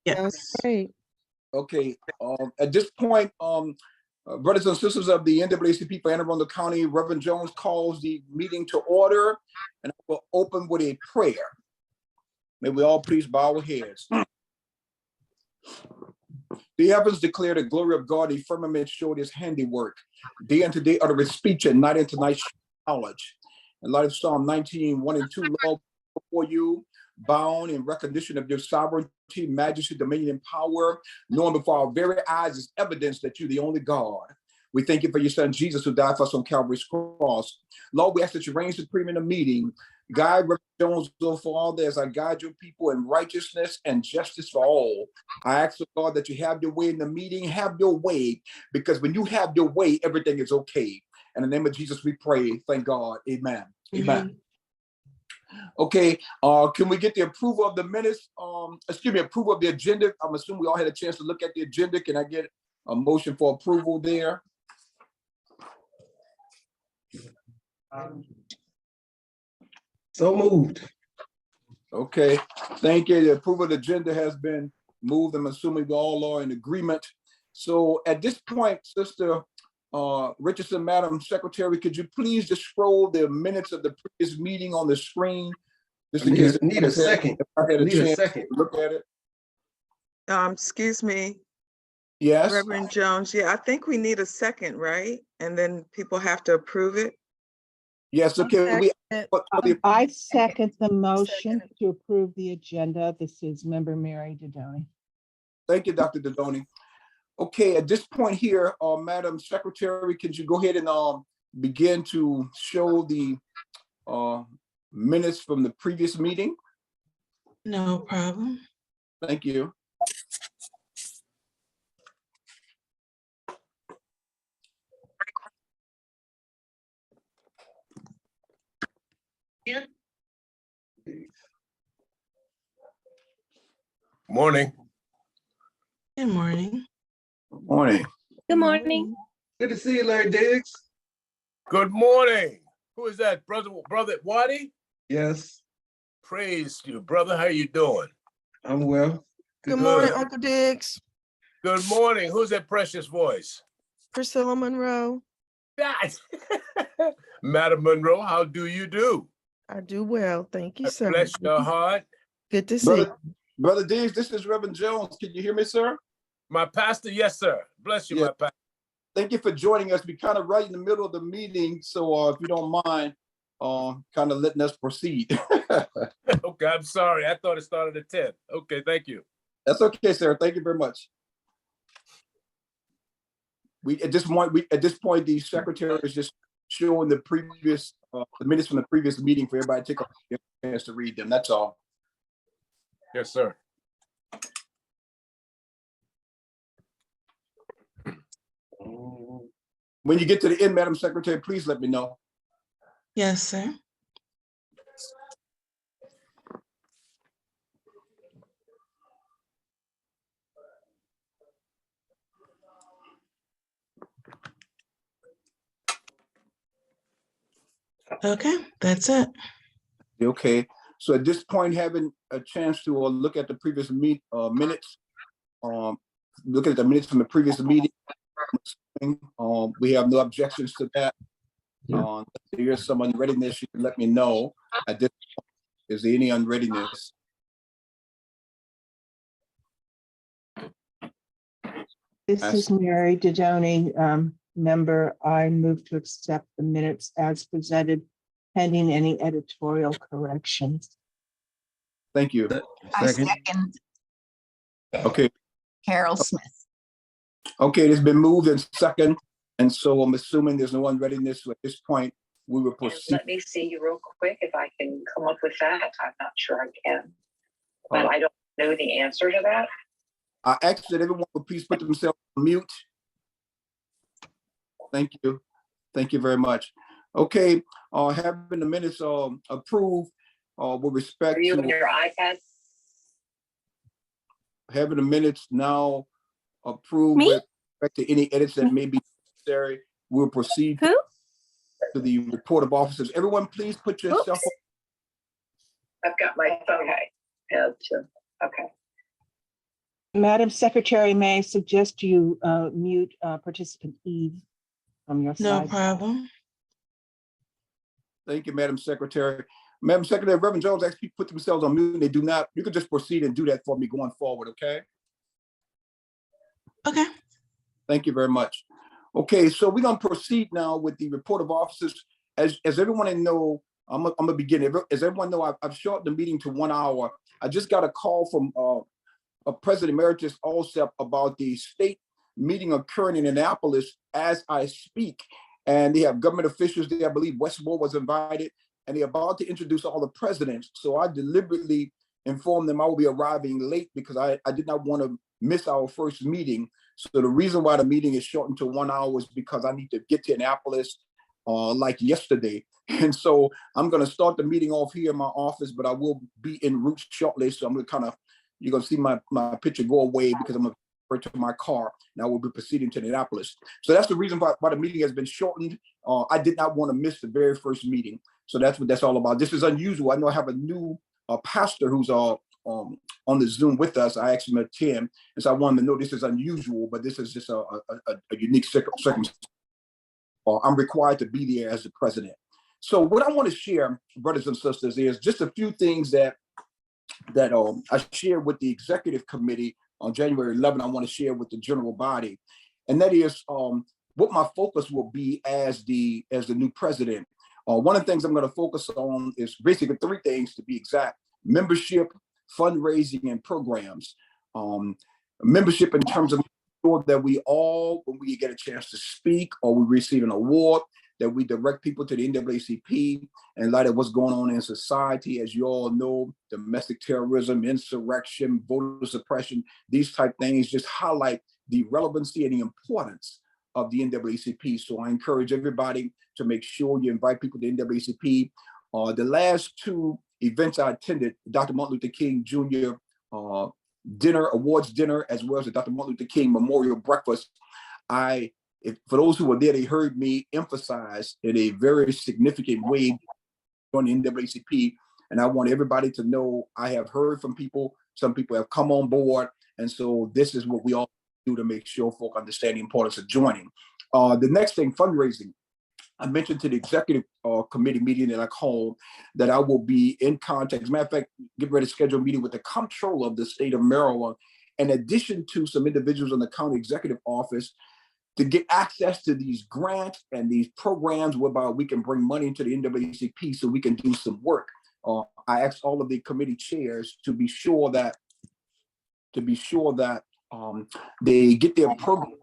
Yes. Great. Okay, at this point, brothers and sisters of the NAACP for Anne Arundel County, Reverend Jones calls the meeting to order, and I will open with a prayer. May we all please bow our heads. The heavens declare the glory of God, the firmament showed his handiwork. Day unto day utter his speech, and night unto night knowledge. In light of Psalm 19, 1 and 2, Lord, before you, bound in recognition of your sovereignty, majesty, dominion, and power, knowing before our very eyes is evidence that you're the only God. We thank you for your son, Jesus, who died for us on Calvary's cross. Lord, we ask that you reign supreme in the meeting. Guide Reverend Jones, Lord, for all this. I guide your people in righteousness and justice for all. I ask, God, that you have your way in the meeting. Have your way, because when you have your way, everything is okay. In the name of Jesus, we pray. Thank God. Amen. Amen. Okay, can we get the approval of the minutes? Approval of the agenda. I'm assuming we all had a chance to look at the agenda. Can I get a motion for approval there? So moved. Okay, thank you. The approval of the agenda has been moved. I'm assuming we all are in agreement. So at this point, Sister Richardson, Madam Secretary, could you please just scroll the minutes of the previous meeting on the screen? Just in case Need a second. I had a Need a chance second. to look at it. Excuse me, Yes. Reverend Jones. Yeah, I think we need a second, right? And then people have to approve it. Yes. Okay. I second the motion to approve the agenda. This is Member Mary Dodoni. Thank you, Dr. Dodoni. Okay, at this point here, Madam Secretary, could you go ahead and begin to show the minutes from the previous meeting? No problem. Thank you. Morning. Good morning. Morning. Good morning. Good to see you, Larry Diggs. Good morning. Who is that, brother Waddy? Yes, Praise you, brother. How you doing? I'm well. Good morning, Uncle Diggs. Good morning. Who's that precious voice? Priscilla Monroe. That. Madam Monroe, how do you do? I do well. Thank you, sir. Bless your heart. Good to see you. Brother Diggs, this is Reverend Jones. Can you hear me, sir? My pastor, yes, sir. Bless you, Yeah. my pastor. Thank you for joining us. We're kind of right in the middle of the meeting, so if you don't mind, kind of letting us proceed. Okay, I'm sorry. I thought it started at 10. Okay, thank you. That's okay, sir. Thank you very much. At this point, the secretary is just showing the previous the minutes from the previous meeting for everybody to take a chance to read them. That's all. Yes, sir. When you get to the end, Madam Secretary, please let me know. Yes, sir. Okay, that's it. Okay. So at this point, having a chance to look at the previous minutes, looking at the minutes from the previous meeting, we have no objections to that. If there's some unreadiness, you can let me know. At this point, is there any unreadiness? This is Mary Dodoni, member. I move to accept the minutes as presented, pending any editorial corrections. Thank you. I second Okay. Carol Smith. Okay, it's been moved and second, and so I'm assuming there's no unreadiness. So at this point, we will proceed. Let me see real quick if I can come up with that. I'm not sure I can, but I don't know the answer to that. I ask that everyone would please put themselves on mute. Thank you. Thank you very much. Okay, having the minutes approved with respect Are you to on your iPad? having the minutes now approved Me? with respect to any edits that may be necessary, we'll proceed Who? to the report of officers. Everyone, please put yourself Oops. I've got my phone. Okay. Okay. Madam Secretary, may I suggest you mute participant Eve from your No side? problem. Thank you, Madam Secretary. Madam Secretary, Reverend Jones asked people to put themselves on mute and they do not. You could just proceed and do that for me going forward, okay? Okay. Thank you very much. Okay, so we're gonna proceed now with the report of officers. As everyone know, I'm gonna begin. As everyone know, I've shortened the meeting to 1 hour. I just got a call from President Emeritus Alsep about the state meeting occurring in Annapolis as I speak. And they have government officials there. I believe Westmore was invited, and they're about to introduce all the presidents. So I deliberately informed them I will be arriving late because I did not want to miss our first meeting. So the reason why the meeting is shortened to 1 hour is because I need to get to Annapolis like yesterday. And so I'm going to start the meeting off here in my office, but I will be en route shortly. So I'm going to kind of, you're going to see my picture go away because I'm going to refer to my car and I will be proceeding to Annapolis. So that's the reason why the meeting has been shortened. I did not want to miss the very first meeting. So that's what that's all about. This is unusual. I know I have a new pastor who's on the Zoom with us. I asked him to attend. And so I wanted to know this is unusual, but this is just a unique circumstance. I'm required to be there as the president. So what I want to share, brothers and sisters, is just a few things that I shared with the executive committee on January 11. I want to share with the general body, and that is what my focus will be as the new president. One of the things I'm going to focus on is basically three things to be exact: membership, fundraising, and programs. Membership in terms of sure that we all, when we get a chance to speak or we receive an award, that we direct people to the NAACP in light of what's going on in society. As you all know, domestic terrorism, insurrection, voter suppression, these type things just highlight the relevancy and the importance of the NAACP. So I encourage everybody to make sure you invite people to the NAACP. The last two events I attended, Dr. Martin Luther King Jr. Awards dinner, as well as the Dr. Martin Luther King Memorial Breakfast. For those who were there, they heard me emphasize in a very significant way on the NAACP. And I want everybody to know I have heard from people. Some people have come on board. And so this is what we all do to make sure folk understand the importance of joining. The next thing, fundraising. I mentioned to the executive committee meeting that I called that I will be in contact. As a matter of fact, get ready to schedule a meeting with the comptroller of the state of Maryland, in addition to some individuals in the county executive office, to get access to these grants and these programs whereby we can bring money into the NAACP so we can do some work. I asked all of the committee chairs to be sure that they get their program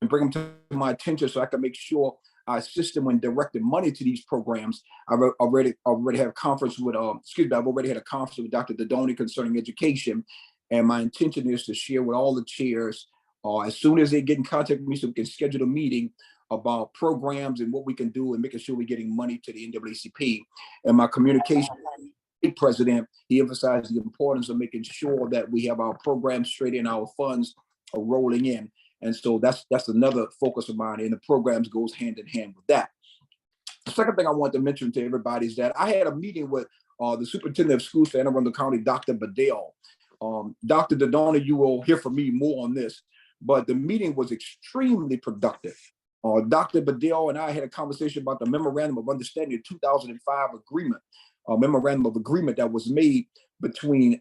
and bring them to my attention so I can make sure I assist them when directing money to these programs. I've already had a conference with, I've already had a conference with Dr. Dodoni concerning education. And my intention is to share with all the chairs as soon as they get in contact with me so we can schedule a meeting about programs and what we can do and making sure we're getting money to the NAACP. And my communication president, he emphasized the importance of making sure that we have our programs straight in, our funds are rolling in. And so that's another focus of mine, and the programs goes hand in hand with that. The second thing I want to mention to everybody is that I had a meeting with the superintendent of schools for Anne Arundel County, Dr. Badell. Dr. Dodoni, you will hear from me more on this, but the meeting was extremely productive. Dr. Badell and I had a conversation about the Memorandum of Understanding, 2005 agreement, memorandum of agreement that was made between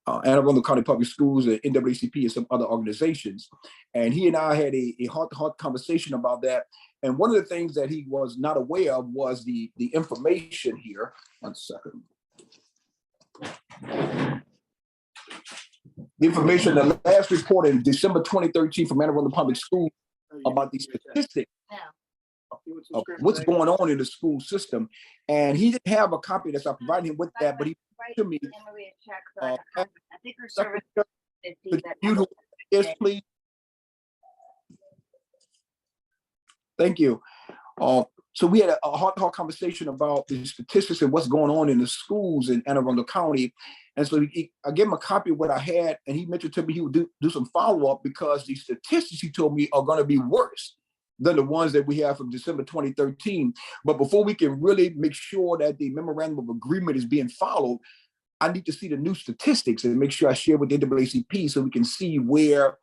Anne Arundel County Public Schools and NAACP and some other organizations. And he and I had a heart-to-heart conversation about that. And one of the things that he was not aware of was the information here. One second. The information, the last report in December 2013 from Anne Arundel Public Schools about the statistics of what's going on in the school system. And he didn't have a copy of this. I provided him with that, but he to me. I think her service. Yes, please. Thank you. So we had a heart-to-heart conversation about the statistics and what's going on in the schools in Anne Arundel County. And so I gave him a copy of what I had, and he mentioned to me he would do some follow-up because the statistics he told me are going to be worse than the ones that we have from December 2013. But before we can really make sure that the memorandum of agreement is being followed, I need to see the new statistics and make sure I share with the NAACP so we can see where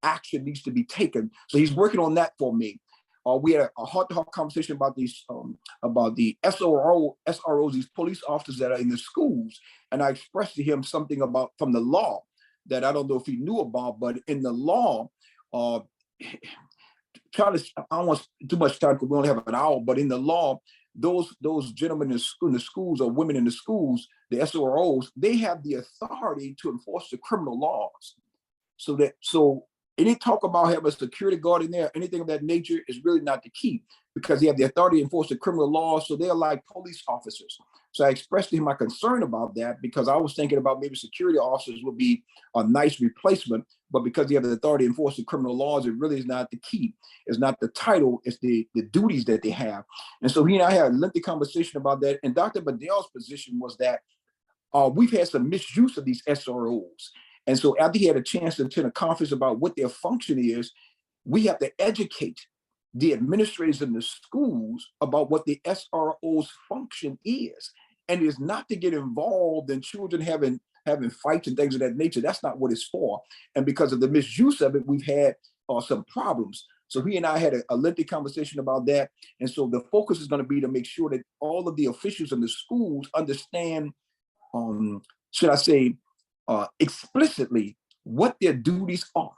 action needs to be taken. So he's working on that for me. We had a heart-to-heart conversation about these, about the SROs, these police officers that are in the schools. And I expressed to him something about from the law that I don't know if he knew about, but in the law, I don't want too much time because we only have an hour, but in the law, those gentlemen in the schools or women in the schools, the SROs, they have the authority to enforce the criminal laws. So any talk about having a security guard in there, anything of that nature is really not the key because they have the authority to enforce the criminal laws. So they're like police officers. So I expressed to him my concern about that because I was thinking about maybe security officers would be a nice replacement, but because they have the authority to enforce the criminal laws, it really is not the key. It's not the title, it's the duties that they have. And so he and I had a lengthy conversation about that. And Dr. Badell's position was that we've had some misuse of these SROs. And so after he had a chance to attend a conference about what their function is, we have to educate the administrators in the schools about what the SRO's function is. And it is not to get involved in children having fights and things of that nature. That's not what it's for. And because of the misuse of it, we've had some problems. So he and I had a lengthy conversation about that. And so the focus is going to be to make sure that all of the officials in the schools understand, should I say, explicitly what their duties are.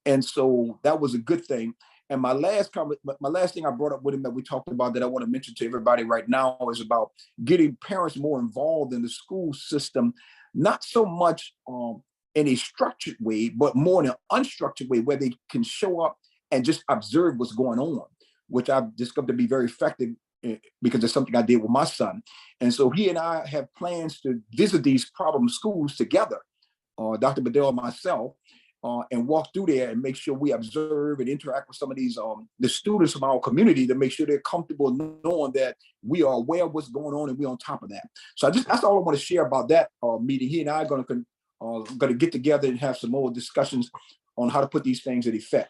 And so that was a good thing. And my last thing I brought up with him that we talked about that I want to mention to everybody right now is about getting parents more involved in the school system, not so much in a structured way, but more in an unstructured way where they can show up and just observe what's going on, which I've discovered to be very effective because it's something I did with my son. And so he and I have plans to visit these problem schools together, Dr. Badell and myself, and walk through there and make sure we observe and interact with some of these the students from our community to make sure they're comfortable knowing that we are aware of what's going on and we're on top of that. So that's all I want to share about that meeting. He and I are going to get together and have some more discussions on how to put these things in effect.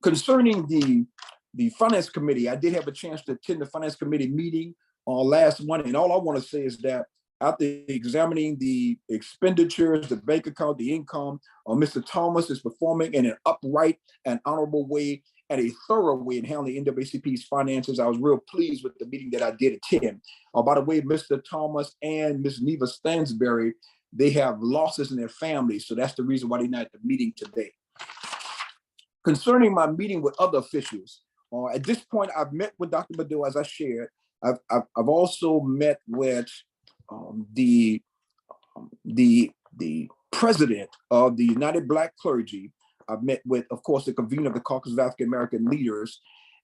Concerning the finance committee, I did have a chance to attend the finance committee meeting last month, and all I want to say is that after examining the expenditures, the bank account, the income, Mr. Thomas is performing in an upright and honorable way and a thorough way in handling NAACP's finances. I was real pleased with the meeting that I did attend. By the way, Mr. Thomas and Ms. Neva Stansberry, they have losses in their families, so that's the reason why they're not at the meeting today. Concerning my meeting with other officials, at this point, I've met with Dr. Badell, as I shared. I've also met with the president of the United Black Clergy. I've met with, of course, the convener of the Caucus of African American Leaders,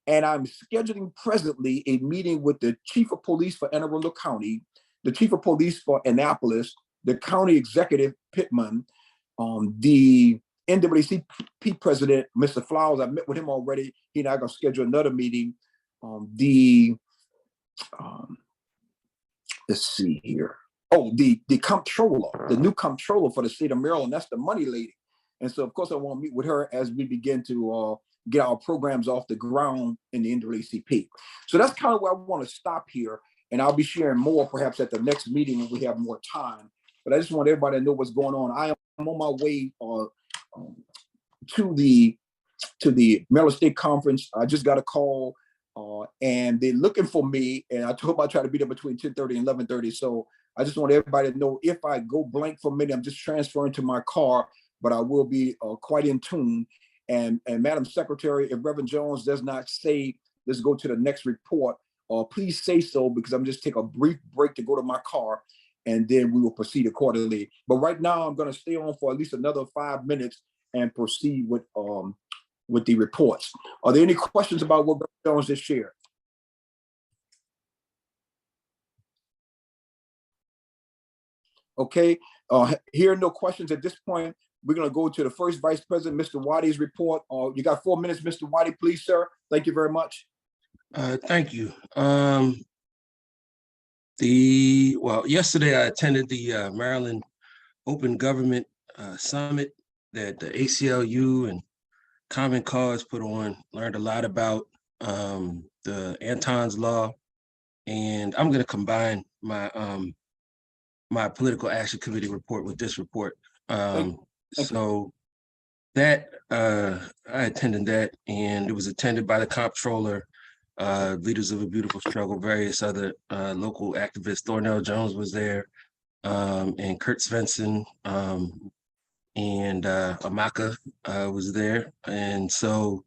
and I'm scheduling presently a meeting with the chief of police for Anne Arundel County, the chief of police for Annapolis, the county executive Pittman, the NAACP president, Mr. Flowers. I met with him already. He and I are going to schedule another meeting. Let's see here. Oh, the comptroller, the new comptroller for the state of Maryland. That's the money lady. And so, of course, I want to meet with her as we begin to get our programs off the ground in the NAACP. So that's kind of where I want to stop here. And I'll be sharing more perhaps at the next meeting when we have more time. But I just want everybody to know what's going on. I am on my way to the Maryland State Conference. I just got a call and they're looking for me. And I told them I try to be there between 10:30 and 11:30. So I just want everybody to know if I go blank for a minute, I'm just transferring to my car, but I will be quite in tune. And Madam Secretary, if Reverend Jones does not say, let's go to the next report, please say so, because I'm just take a brief break to go to my car and then we will proceed accordingly. But right now I'm going to stay on for at least another 5 minutes and proceed with the reports. Are there any questions about what Reverend Jones just shared? Okay, here are no questions at this point. We're going to go to the first Vice President, Mr. Waddy's report. You got 4 minutes, Mr. Waddy, please, sir. Thank you very much. Thank you. Yesterday I attended the Maryland Open Government Summit that the ACLU and Common Cause put on. Learned a lot about the Anton's Law, and I'm going to combine my my political action committee report with this report. Thank you. So that I attended that, and it was attended by the comptroller, leaders of a beautiful struggle, various other local activists. Thornell Jones was there, and Kurt Svensson, and Amaka was there. And so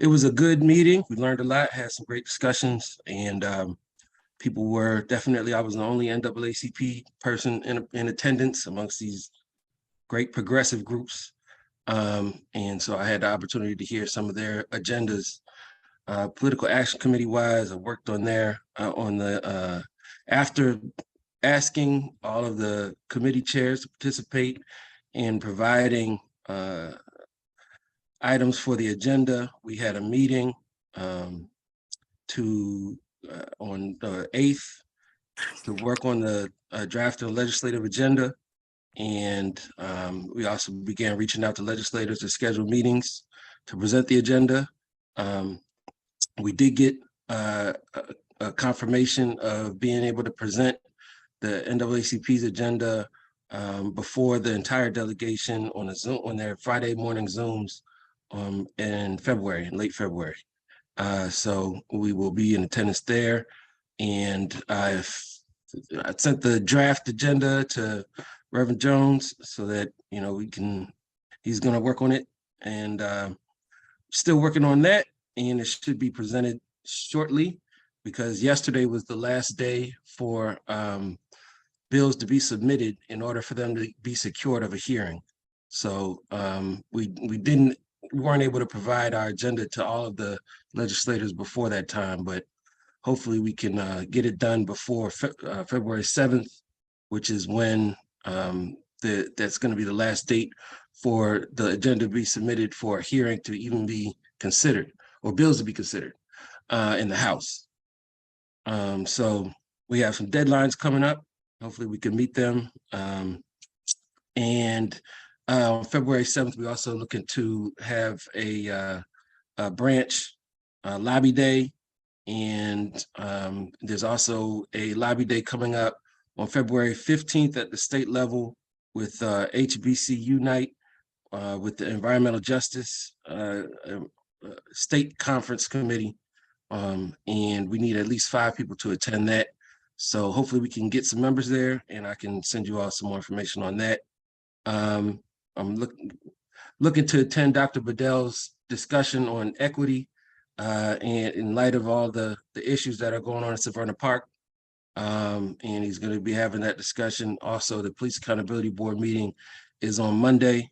it was a good meeting. We learned a lot, had some great discussions, and people were definitely, I was the only NAACP person in attendance amongst these great progressive groups. And so I had the opportunity to hear some of their agendas. Political Action Committee wise, I worked on there on the, after asking all of the committee chairs to participate in providing items for the agenda. We had a meeting on the 8th to work on the draft of the legislative agenda. And we also began reaching out to legislators to schedule meetings to present the agenda. We did get a confirmation of being able to present the NAACP's agenda before the entire delegation on a Zoom, on their Friday morning Zooms in February, in late February. So we will be in attendance there. And I sent the draft agenda to Reverend Jones so that, you know, he's gonna work on it, and still working on that, and it should be presented shortly, because yesterday was the last day for bills to be submitted in order for them to be secured of a hearing. So we weren't able to provide our agenda to all of the legislators before that time, but hopefully we can get it done before February 7th, which is when that's going to be the last date for the agenda to be submitted for a hearing to even be considered, or bills to be considered in the House. So we have some deadlines coming up. Hopefully we can meet them. And on February 7th, we're also looking to have a branch lobby day. And there's also a lobby day coming up on February 15th at the state level with HBC Unite, with the Environmental Justice State Conference Committee. And we need at least 5 people to attend that. So hopefully we can get some members there, and I can send you all some more information on that. I'm looking to attend Dr. Bedell's discussion on equity, and in light of all the issues that are going on in Severna Park. And he's going to be having that discussion. Also, the Police Accountability Board meeting is on Monday,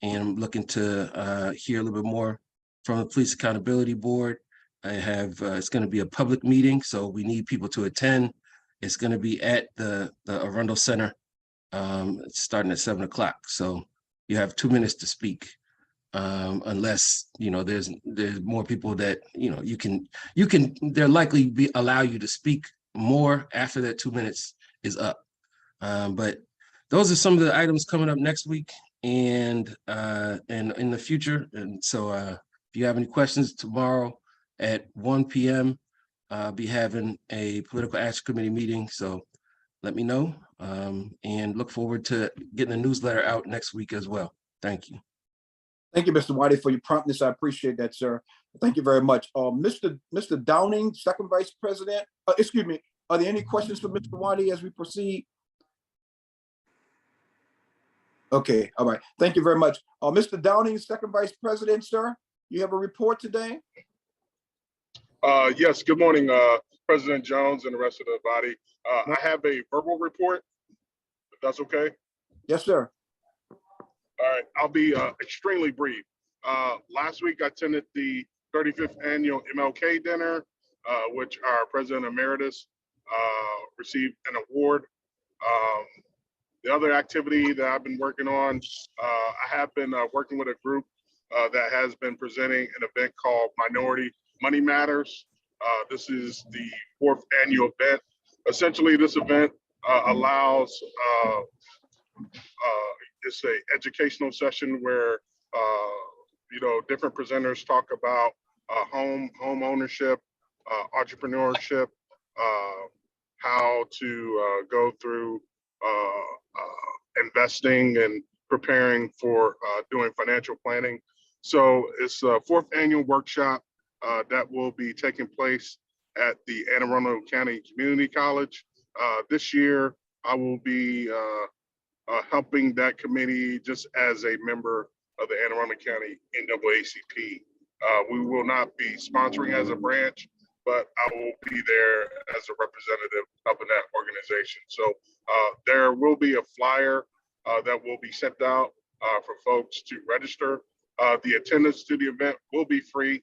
and I'm looking to hear a little bit more from the Police Accountability Board. I have, it's going to be a public meeting, so we need people to attend. It's going to be at the Arundel Center, starting at 7 o'clock. So you have 2 minutes to speak, unless, you know, there's more people that, you know, they'll likely allow you to speak more after that 2 minutes is up. But those are some of the items coming up next week and in the future. And so if you have any questions, tomorrow at 1 p.m. I'll be having a political action committee meeting. So let me know, and look forward to getting a newsletter out next week as well. Thank you. Thank you, Mr. Whitey, for your promptness. I appreciate that, sir. Thank you very much. Mr. Downing, Second Vice President, excuse me, are there any questions for Mr. Whitey as we proceed? Okay, all right. Thank you very much. Mr. Downing, Second Vice President, sir, you have a report today? Yes, good morning, President Jones and the rest of the body. I have a verbal report, if that's okay. Yes, sir. All right, I'll be extremely brief. Last week, I attended the 35th annual MLK dinner, which our President Emeritus received an award. The other activity that I've been working on, I have been working with a group that has been presenting an event called Minority Money Matters. This is the 4th annual event. Essentially, this event allows it's a educational session where you know, different presenters talk about home ownership, entrepreneurship, how to go through investing and preparing for doing financial planning. So it's a 4th annual workshop that will be taking place at the Anne Arundel County Community College. This year, I will be helping that committee just as a member of the Anne Arundel County NAACP. We will not be sponsoring as a branch, but I will be there as a representative helping that organization. So there will be a flyer that will be sent out for folks to register. The attendance to the event will be free.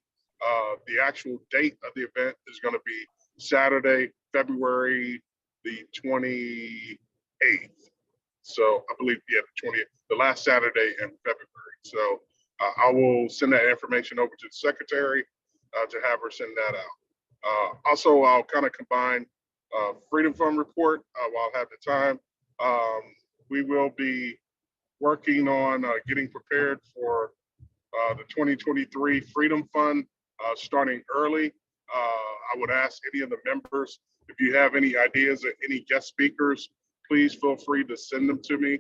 The actual date of the event is going to be Saturday, February the 28th. So I believe, yeah, the 20th, the last Saturday in February. So I will send that information over to the secretary to have her send that out. Also, I'll kind of combine Freedom Fund report while I have the time. We will be working on getting prepared for the 2023 Freedom Fund starting early. I would ask any of the members, if you have any ideas or any guest speakers, please feel free to send them to me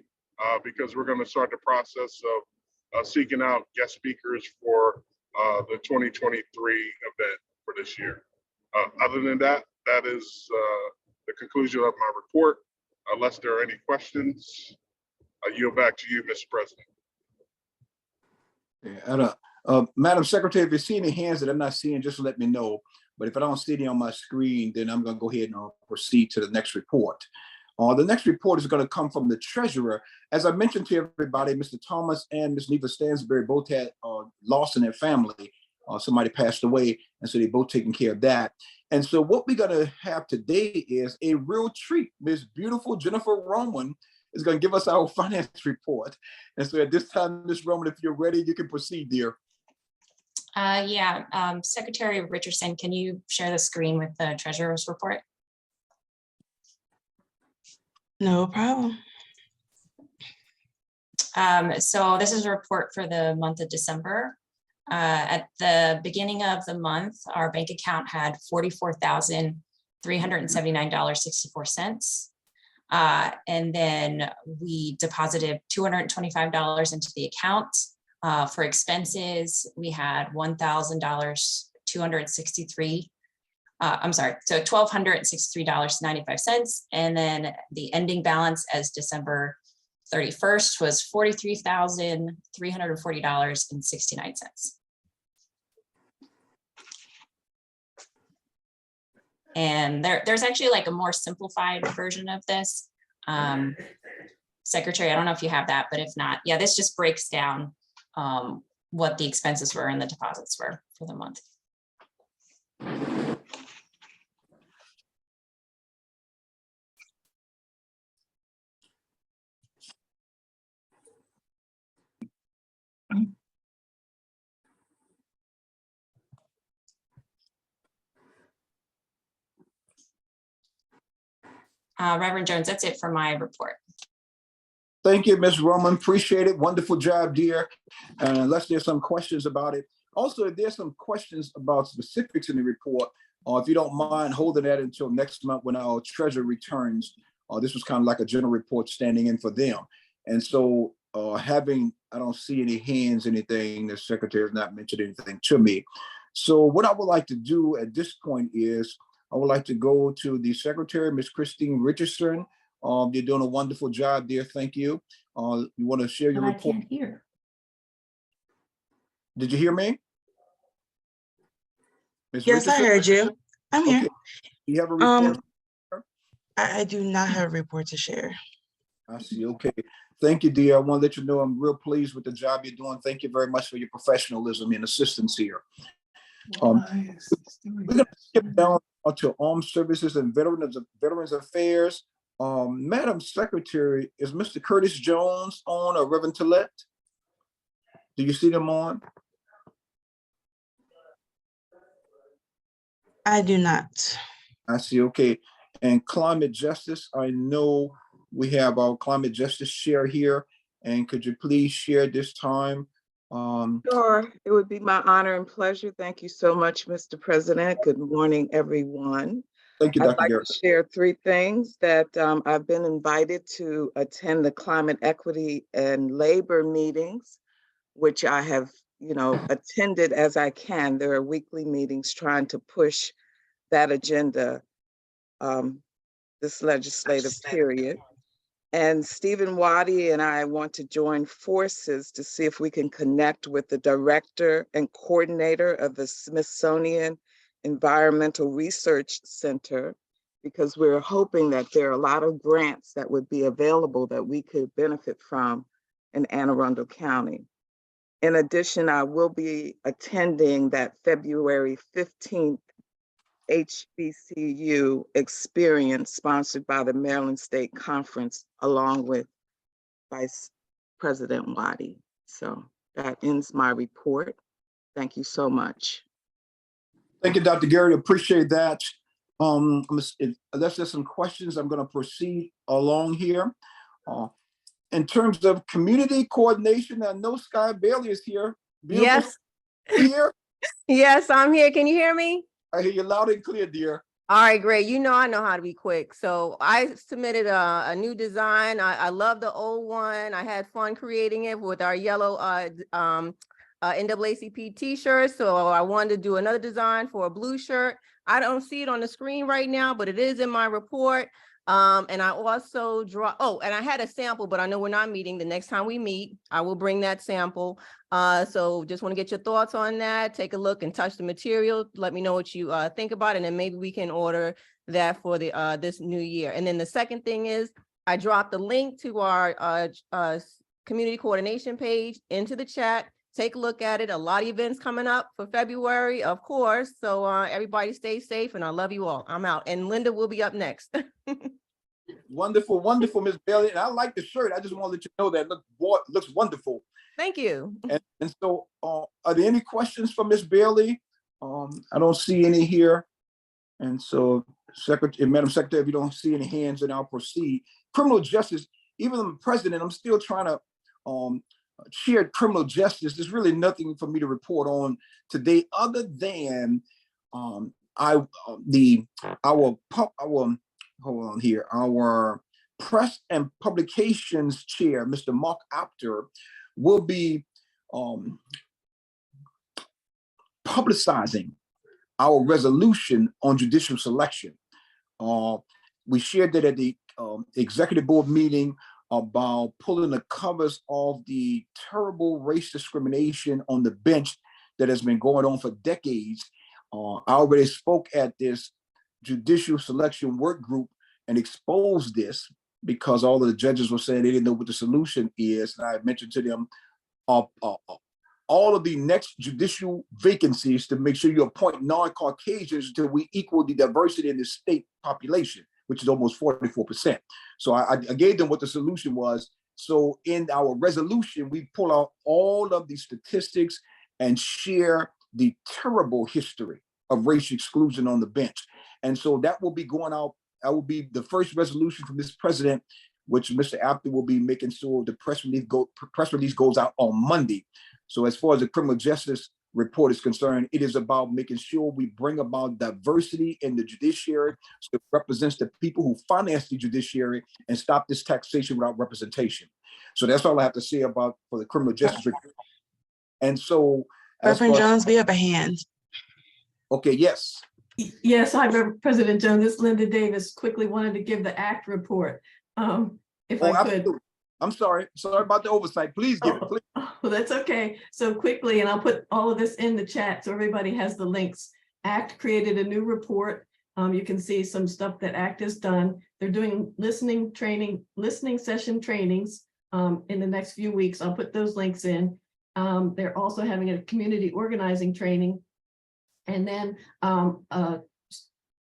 because we're going to start the process of seeking out guest speakers for the 2023 event for this year. Other than that, that is the conclusion of my report. Unless there are any questions, I yield back to you, Mr. President. Yeah, Madam Secretary, if you see any hands that I'm not seeing, just let me know. But if I don't see any on my screen, then I'm going to go ahead and proceed to the next report. The next report is going to come from the treasurer. As I mentioned to everybody, Mr. Thomas and Ms. Neva Stansberry both had loss in their family. Somebody passed away, and so they both taking care of that. And so what we're going to have today is a real treat. Ms. Beautiful Jennifer Roman is going to give us our finance report. And so at this time, Ms. Roman, if you're ready, you can proceed, dear. Secretary Richardson, can you share the screen with the treasurer's report? No problem. So this is a report for the month of December. At the beginning of the month, our bank account had $44,379.64. And then we deposited $225 into the account. For expenses, we had $1,263. So $1,263.95. And then the ending balance as December 31st was $43,340.69. And there's actually like a more simplified version of this. Secretary, I don't know if you have that, but if not, yeah, this just breaks down what the expenses were and the deposits were for the month. Reverend Jones, that's it for my report. Thank you, Ms. Roman. Appreciate it. Wonderful job, dear. Unless there's some questions about it. Also, if there's some questions about specifics in the report, if you don't mind holding that until next month when our treasurer returns. This was kind of like a general report standing in for them. And so I don't see any hands, anything, the secretary has not mentioned anything to me. So what I would like to do at this point is I would like to go to the secretary, Ms. Christine Richardson. You're doing a wonderful job, dear. Thank you. You want to share your report? I can't hear. Did you hear me? Ms. Yes, Richardson? I heard you. I'm here. Okay. You have a report? I do not have a report to share. I see. Okay. Thank you, dear. I want to let you know I'm real pleased with the job you're doing. Thank you very much for your professionalism and assistance here. We're going to skip down to Armed Services and Veterans Affairs. Madam Secretary, is Mr. Curtis Jones on or Reverend Tillett? Do you see them on? I do not. I see. Okay. And climate justice, I know we have our climate justice share here. And could you please share this time? Sure, it would be my honor and pleasure. Thank you so much, Mr. President. Good morning, everyone. Thank you, I'd Dr. like Garrett. to share three things that I've been invited to attend the climate equity and labor meetings, which I have, attended as I can. There are weekly meetings trying to push that agenda this legislative period. And Stephen Waddy and I want to join forces to see if we can connect with the director and coordinator of the Smithsonian Environmental Research Center, because we're hoping that there are a lot of grants that would be available that we could benefit from in Anne Arundel County. In addition, I will be attending that February 15th HBCU experience sponsored by the Maryland State Conference, along with Vice President Waddy. So that ends my report. Thank you so much. Thank you, Dr. Garrett. Appreciate that. Unless there's some questions, I'm going to proceed along here. In terms of community coordination, I know Sky Bailey is here. Beautiful. Yes. Here. Yes, I'm here. Can you hear me? I hear you loud and clear, dear. All right, great. You know I know how to be quick. So I submitted a new design. I love the old one. I had fun creating it with our yellow NAACP t-shirt. So I wanted to do another design for a blue shirt. I don't see it on the screen right now, but it is in my report. And I also and I had a sample, but I know we're not meeting. The next time we meet, I will bring that sample. So just want to get your thoughts on that. Take a look and touch the material. Let me know what you think about it, and then maybe we can order that for the this new year. And then the second thing is I dropped a link to our community coordination page into the chat. Take a look at it. A lot of events coming up for February, of course. So everybody stay safe, and I love you all. I'm out. And Linda will be up next. Wonderful, wonderful, Ms. Bailey. And I like the shirt. I just want to let you know that looks wonderful. Thank you. And so are there any questions for Ms. Bailey? I don't see any here. And so, Madam Secretary, if you don't see any hands, then I'll proceed. Criminal justice, even the president, I'm still trying to share criminal justice. There's really nothing for me to report on today other than our press and publications chair, Mr. Mark Apter, will be publicizing our resolution on judicial selection. We shared that at the executive board meeting about pulling the covers of the terrible race discrimination on the bench that has been going on for decades. I already spoke at this judicial selection work group and exposed this because all of the judges were saying they didn't know what the solution is. And I mentioned to them all of the next judicial vacancies to make sure you appoint non-Caucasians until we equal the diversity in the state population, which is almost 44%. So I gave them what the solution was. So in our resolution, we pull out all of the statistics and share the terrible history of racial exclusion on the bench. And so that will be going out. That will be the first resolution from this president, which Mr. Apter will be making sure the press release goes out on Monday. So as far as the criminal justice report is concerned, it is about making sure we bring about diversity in the judiciary so it represents the people who finance the judiciary and stop this taxation without representation. So that's all I have to say about for the criminal justice report. And so Reverend Jones, we have a hand. Okay, yes. Yes, hi, President Jones. This is Linda Davis. Quickly wanted to give the ACT report. If I could. Absolutely. I'm sorry about the oversight. Please give it, please. Well, that's okay. So quickly, and I'll put all of this in the chat so everybody has the links. ACT created a new report. You can see some stuff that ACT has done. They're doing listening session trainings in the next few weeks. I'll put those links in. They're also having a community organizing training. And then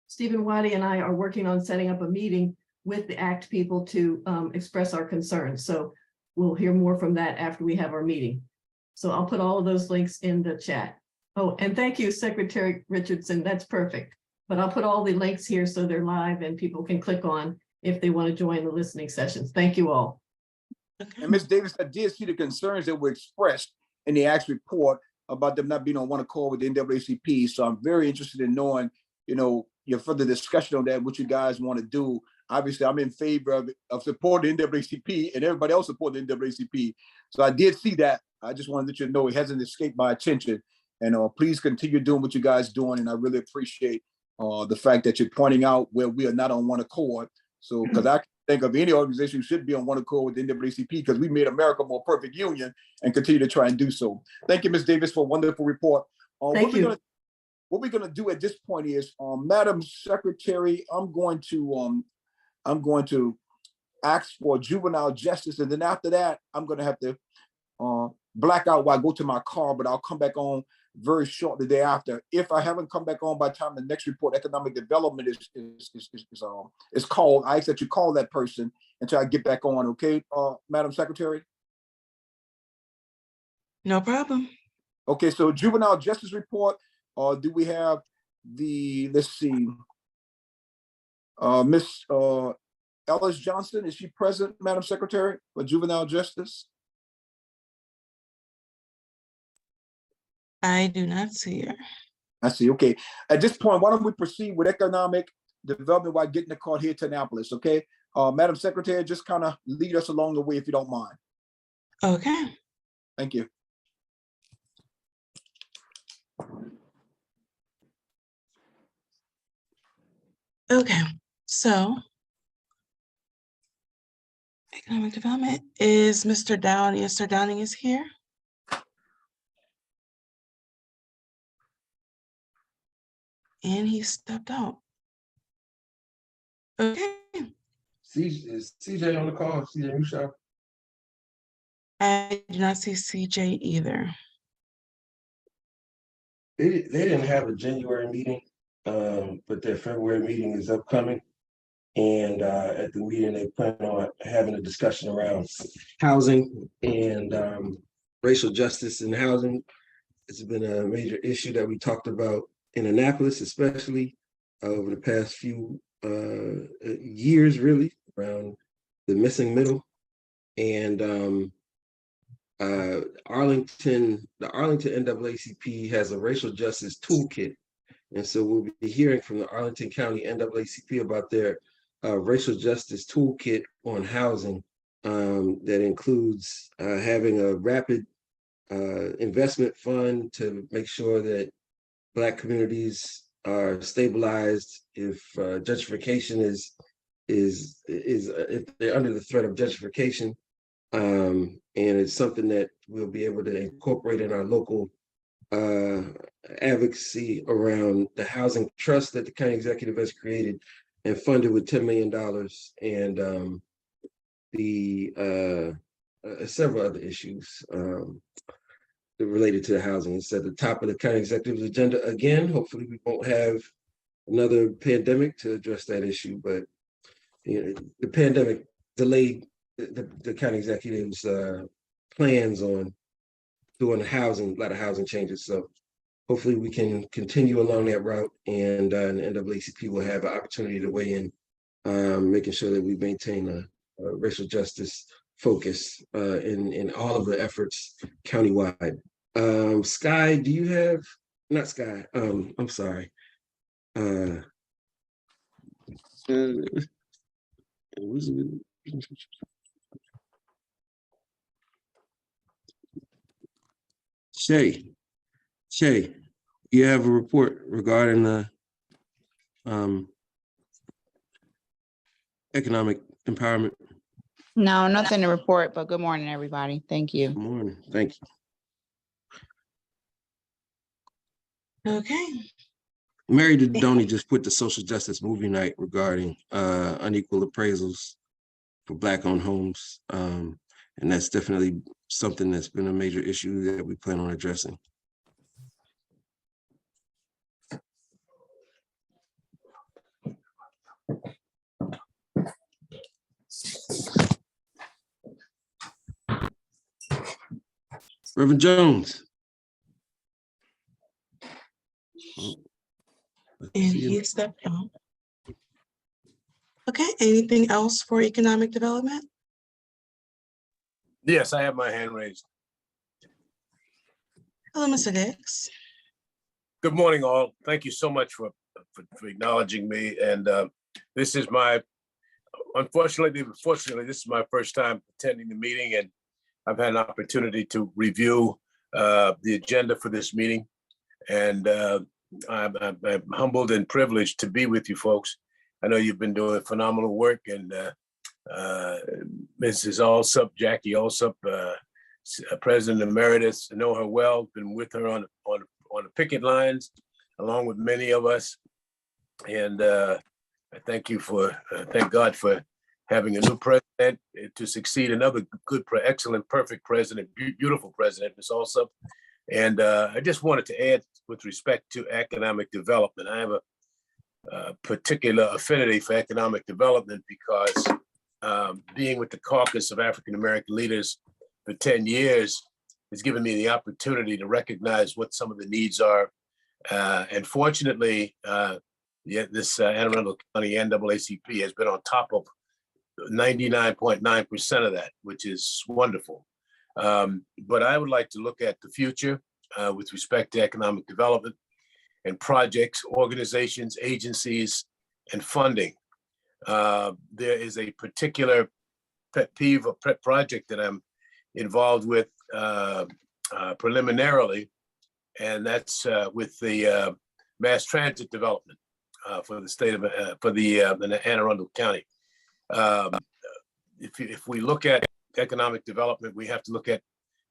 Stephen Waddy and I are working on setting up a meeting with the ACT people to express our concerns. So we'll hear more from that after we have our meeting. So I'll put all of those links in the chat. Oh, and thank you, Secretary Richardson. That's perfect. But I'll put all the links here so they're live and people can click on if they want to join the listening sessions. Thank you all. Okay. And Ms. Davis, I did see the concerns that were expressed in the ACT report about them not being on one accord with the NAACP. So I'm very interested in knowing, your further discussion on that, what you guys want to do. Obviously, I'm in favor of supporting the NAACP, and everybody else supporting the NAACP. So I did see that. I just wanted to let you know it hasn't escaped my attention. And please continue doing what you guys doing. And I really appreciate the fact that you're pointing out where we are not on one accord. So, because I think of any organization who should be on one accord with the NAACP, because we made America a more perfect union and continue to try and do so. Thank you, Ms. Davis, for a wonderful report. Thank you. What we're gonna do at this point is, Madam Secretary, I'm going to ask for juvenile justice, and then after that, I'm gonna have to black out while I go to my car, but I'll come back on very shortly thereafter. If I haven't come back on by the time the next report, economic development is called, I ask that you call that person until I get back on. Okay, Madam Secretary. No problem. Okay, so juvenile justice report. Do we have the, let's see, Miss Ellis Johnson, is she present, Madam Secretary, for juvenile justice? I do not see her. I see, okay. At this point, why don't we proceed with economic development while getting the call here to Annapolis, okay? Madam Secretary, just kind of lead us along the way if you don't mind. Okay. Thank you. Okay, so economic development is Mr. Downing. Mr. Downing is here. And he stepped out. Okay. Is CJ on the call? CJ Musha? I do not see CJ either. They didn't have a January meeting, but their February meeting is upcoming. And at the meeting, they plan on having a discussion around housing and racial justice in housing. It's been a major issue that we talked about in Annapolis, especially over the past few years, really, around the missing middle. And Arlington, the Arlington NAACP has a racial justice toolkit. And so we'll be hearing from the Arlington County NAACP about their racial justice toolkit on housing that includes having a rapid investment fund to make sure that Black communities are stabilized if gentrification if they're under the threat of gentrification. And it's something that we'll be able to incorporate in our local advocacy around the housing trust that the county executive has created and funded with $10 million, and several other issues related to the housing. It's at the top of the county executive's agenda again. Hopefully we won't have another pandemic to address that issue, but you know, the pandemic delayed the county executive's plans on doing a lot of housing changes. So hopefully we can continue along that route, and the NAACP will have an opportunity to weigh in, making sure that we maintain a racial justice focus in all of the efforts countywide. Sky, do you have, not Sky, I'm sorry. Shay, you have a report regarding the economic empowerment? No, nothing to report, but good morning, everybody. Thank you. Good morning. Thank you. Okay. Mary Dodoni just put the social justice movie night regarding unequal appraisals for Black-owned homes. And that's definitely something that's been a major issue that we plan on addressing. Reverend Jones. And he stepped out. Okay, anything else for economic development? Yes, I have my hand raised. Hello, Mr. Dix. Good morning, all. Thank you so much for for acknowledging me. And this is unfortunately, this is my first time attending the meeting, and I've had an opportunity to review the agenda for this meeting. And I'm humbled and privileged to be with you folks. I know you've been doing phenomenal work, and Mrs. Alsup, Jackie Alsup, President Emeritus, I know her well, been with her on the picket lines, along with many of us. And I thank God for having a new president to succeed another good, excellent, perfect president, beautiful president, Ms. Alsup. And I just wanted to add with respect to economic development. I have a particular affinity for economic development because being with the Caucus of African American Leaders for 10 years has given me the opportunity to recognize what some of the needs are. And fortunately, this Anne Arundel County NAACP has been on top of 99.9% of that, which is wonderful. But I would like to look at the future with respect to economic development and projects, organizations, agencies, and funding. There is a particular pet peeve or pet project that I'm involved with preliminarily, and that's with the mass transit development for the state of Anne Arundel County. If we look at economic development, we have to look at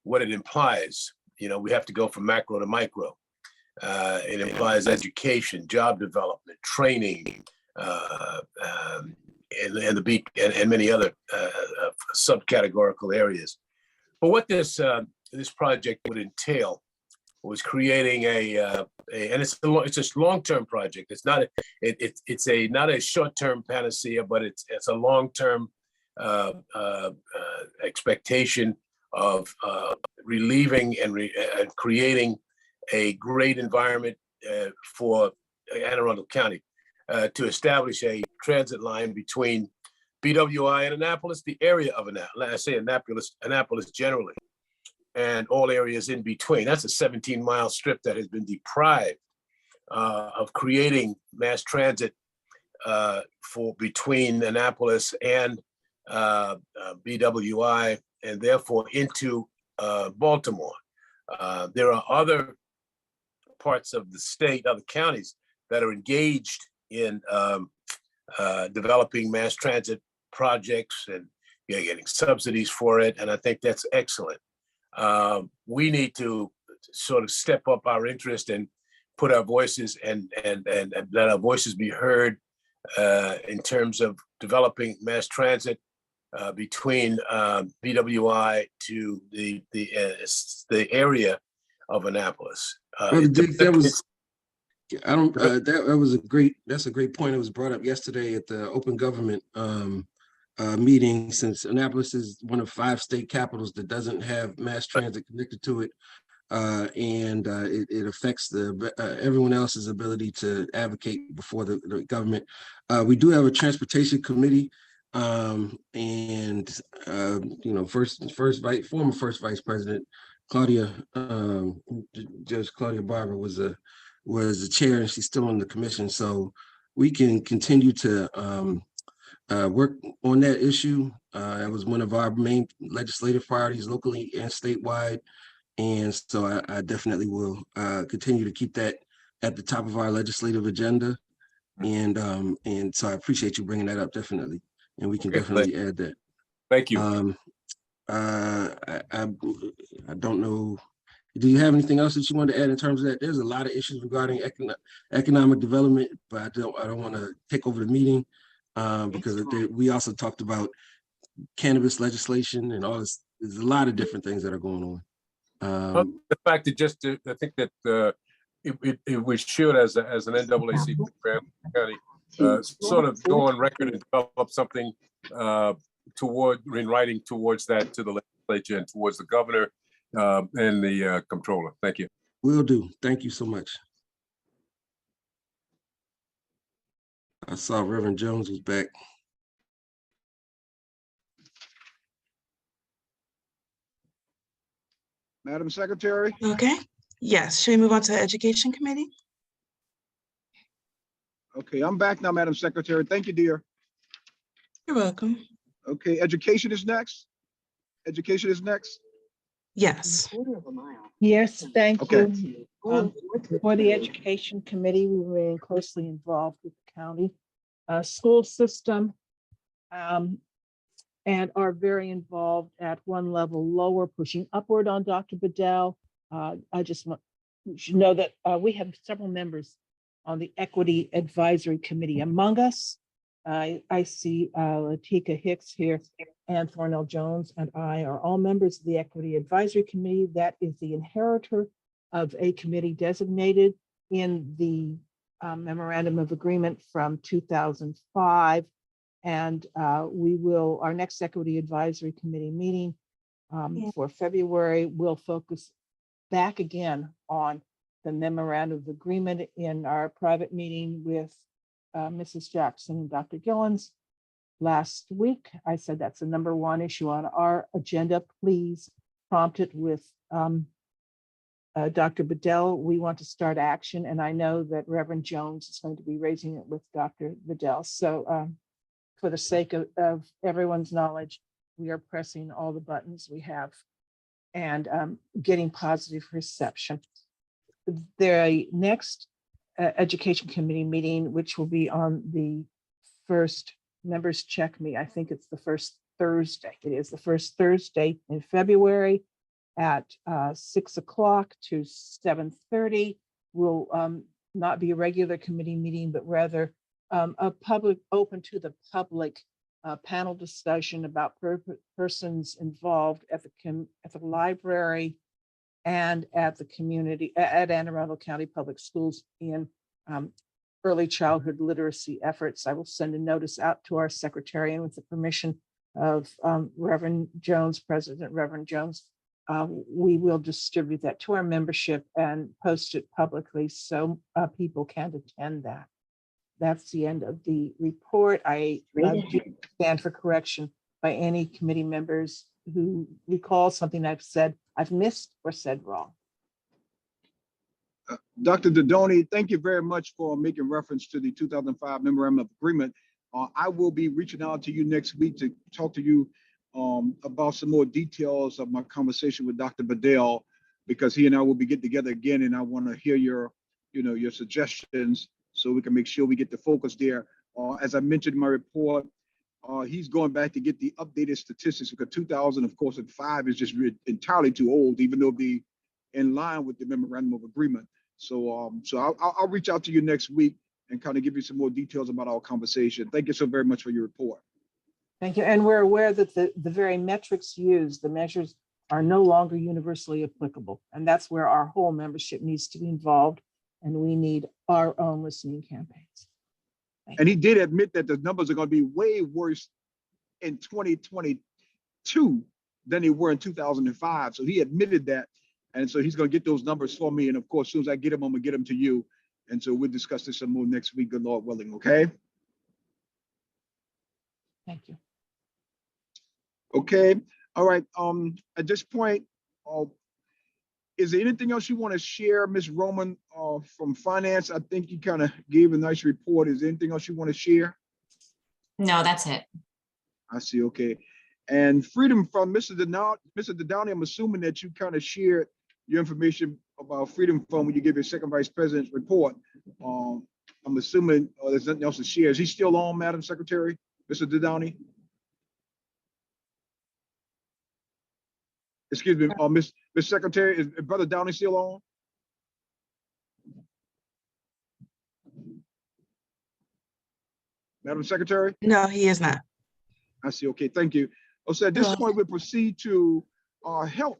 what it implies. You know, we have to go from macro to micro. It implies education, job development, training, and many other subcategorical areas. But what this project would entail was creating and it's a long-term project. It's not not a short-term panacea, but it's a long-term expectation of relieving and creating a great environment for Anne Arundel County to establish a transit line between BWI and Annapolis, the area of Annapolis. I say Annapolis generally, and all areas in between. That's a 17-mile strip that has been deprived of creating mass transit for between Annapolis and BWI, and therefore into Baltimore. There are other parts of the state, other counties that are engaged in developing mass transit projects and getting subsidies for it. And I think that's excellent. We need to sort of step up our interest and put our voices and let our voices be heard in terms of developing mass transit between BWI to the area of Annapolis. That's a great point. It was brought up yesterday at the open government meeting, since Annapolis is one of 5 state capitals that doesn't have mass transit connected to it. And it affects everyone else's ability to advocate before the government. We do have a transportation committee, and former first vice president Claudia, Judge Claudia Barber was the chair, and she's still on the commission. So we can continue to work on that issue. That was one of our main legislative priorities locally and statewide. And so I definitely will continue to keep that at the top of our legislative agenda. And so I appreciate you bringing that up, definitely. And we can definitely add that. Thank you. I don't know. Do you have anything else that you want to add in terms of that? There's a lot of issues regarding economic development, but I don't want to take over the meeting because we also talked about cannabis legislation and all this. There's a lot of different things that are going on. The fact that I think that we should, as an NAACP County, sort of go on record and develop something in writing towards that to the legislature and towards the governor and the comptroller. Thank you. Will do. Thank you so much. I saw Reverend Jones was back. Madam Secretary? Okay. Yes. Should we move on to the Education Committee? Okay, I'm back now, Madam Secretary. Thank you, dear. You're welcome. Okay, education is next. Education is next. Yes. Yes, thank Okay. you. For the Education Committee, we remain closely involved with the county school system and are very involved at one level lower, pushing upward on Dr. Bedell. I just want you should know that we have several members on the Equity Advisory Committee among us. I see Latika Hicks here, and Thornell Jones and I are all members of the Equity Advisory Committee. That is the inheritor of a committee designated in the memorandum of agreement from 2005. And our next Equity Advisory Committee meeting for February will focus back again on the memorandum of agreement in our private meeting with Mrs. Jackson and Dr. Gillens last week. I said that's the number one issue on our agenda. Please prompt it with Dr. Bedell. We want to start action, and I know that Reverend Jones is going to be raising it with Dr. Bedell. So for the sake of everyone's knowledge, we are pressing all the buttons we have and getting positive reception. The next Education Committee meeting, which will be on the first, members check me, I think it's the first Thursday. It is the first Thursday in February at 6 o'clock to 7:30. Will not be a regular committee meeting, but rather a public, open to the public panel discussion about persons involved at the library and at the community, at Anne Arundel County Public Schools in early childhood literacy efforts. I will send a notice out to our secretary, and with the permission of Reverend Jones, President Reverend Jones, we will distribute that to our membership and post it publicly so people can attend that. That's the end of the report. I do stand for correction by any committee members who recall something I've missed or said wrong. Dr. Dodoni, thank you very much for making reference to the 2005 Memorandum of Agreement. I will be reaching out to you next week to talk to you about some more details of my conversation with Dr. Bedell, because he and I will be getting together again, and I want to hear your suggestions so we can make sure we get the focus there. As I mentioned in my report, he's going back to get the updated statistics, because 2000, of course, and 5 is just entirely too old, even though it'll be in line with the Memorandum of Agreement. So I'll reach out to you next week and kind of give you some more details about our conversation. Thank you so very much for your report. Thank you. And we're aware that the very metrics used, the measures, are no longer universally applicable. And that's where our whole membership needs to be involved. And we need our own listening campaigns. And he did admit that the numbers are going to be way worse in 2022 than they were in 2005. So he admitted that. And so he's going to get those numbers for me. And of course, as soon as I get them, I'm going to get them to you. And so we'll discuss this some more next week, good Lord willing, okay? Thank you. Okay, all right. At this point, is there anything else you want to share, Ms. Roman, from finance? I think you kind of gave a nice report. Is there anything else you want to share? No, that's it. I see, okay. And freedom from Mr. Downey, I'm assuming that you kind of shared your information about Freedom Fund when you give your second vice president's report. I'm assuming there's nothing else to share. Is he still on, Madam Secretary, Mr. Downey? Excuse me, Miss Secretary, is Brother Downey still on? Madam Secretary? No, he is not. I see, okay, thank you. So at this point, we'll proceed to our health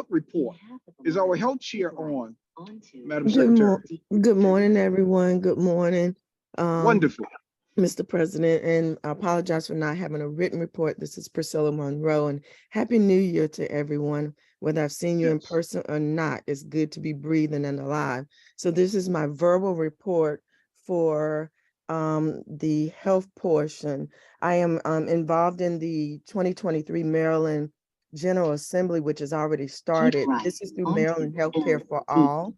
report. Is our health chair on, Madam Secretary? Good morning, everyone. Good morning. Wonderful. Mr. President, and I apologize for not having a written report. This is Priscilla Monroe, and Happy New Year to everyone. Whether I've seen you in person or not, it's good to be breathing and alive. So this is my verbal report for the health portion. I am involved in the 2023 Maryland General Assembly, which has already started. This is through Maryland Healthcare for All.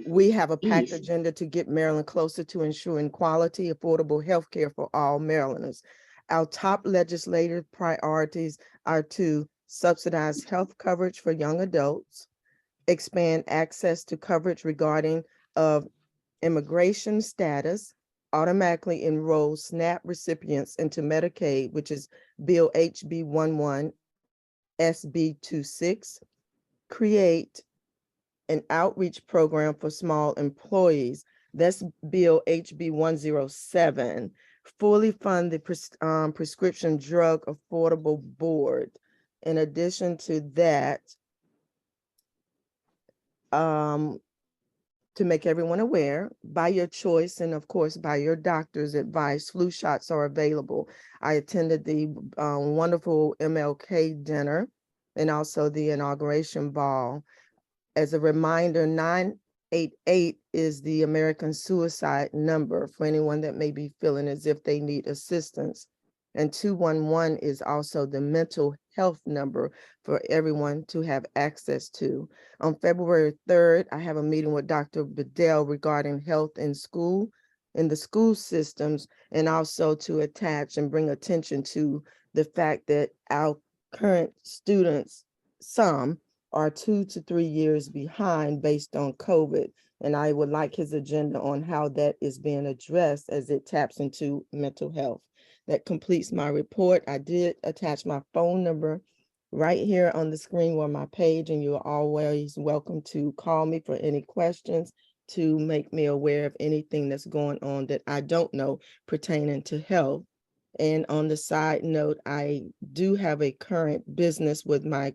We have a packed agenda to get Maryland closer to ensuring quality, affordable healthcare for all Marylanders. Our top legislative priorities are to subsidize health coverage for young adults, expand access to coverage regarding of immigration status, automatically enroll SNAP recipients into Medicaid, which is Bill HB 11, SB 26, create an outreach program for small employees. That's Bill HB 107, fully fund the Prescription Drug Affordable Board. In addition to that, to make everyone aware, by your choice and of course by your doctor's advice, flu shots are available. I attended the wonderful MLK dinner and also the inauguration ball. As a reminder, 988 is the American suicide number for anyone that may be feeling as if they need assistance. And 211 is also the mental health number for everyone to have access to. On February 3rd, I have a meeting with Dr. Bedell regarding health in the school systems, and also to attach and bring attention to the fact that our current students, some are 2 to 3 years behind based on COVID. And I would like his agenda on how that is being addressed as it taps into mental health. That completes my report. I did attach my phone number right here on the screen or my page, and you're always welcome to call me for any questions, to make me aware of anything that's going on that I don't know pertaining to health. And on the side note, I do have a current business with my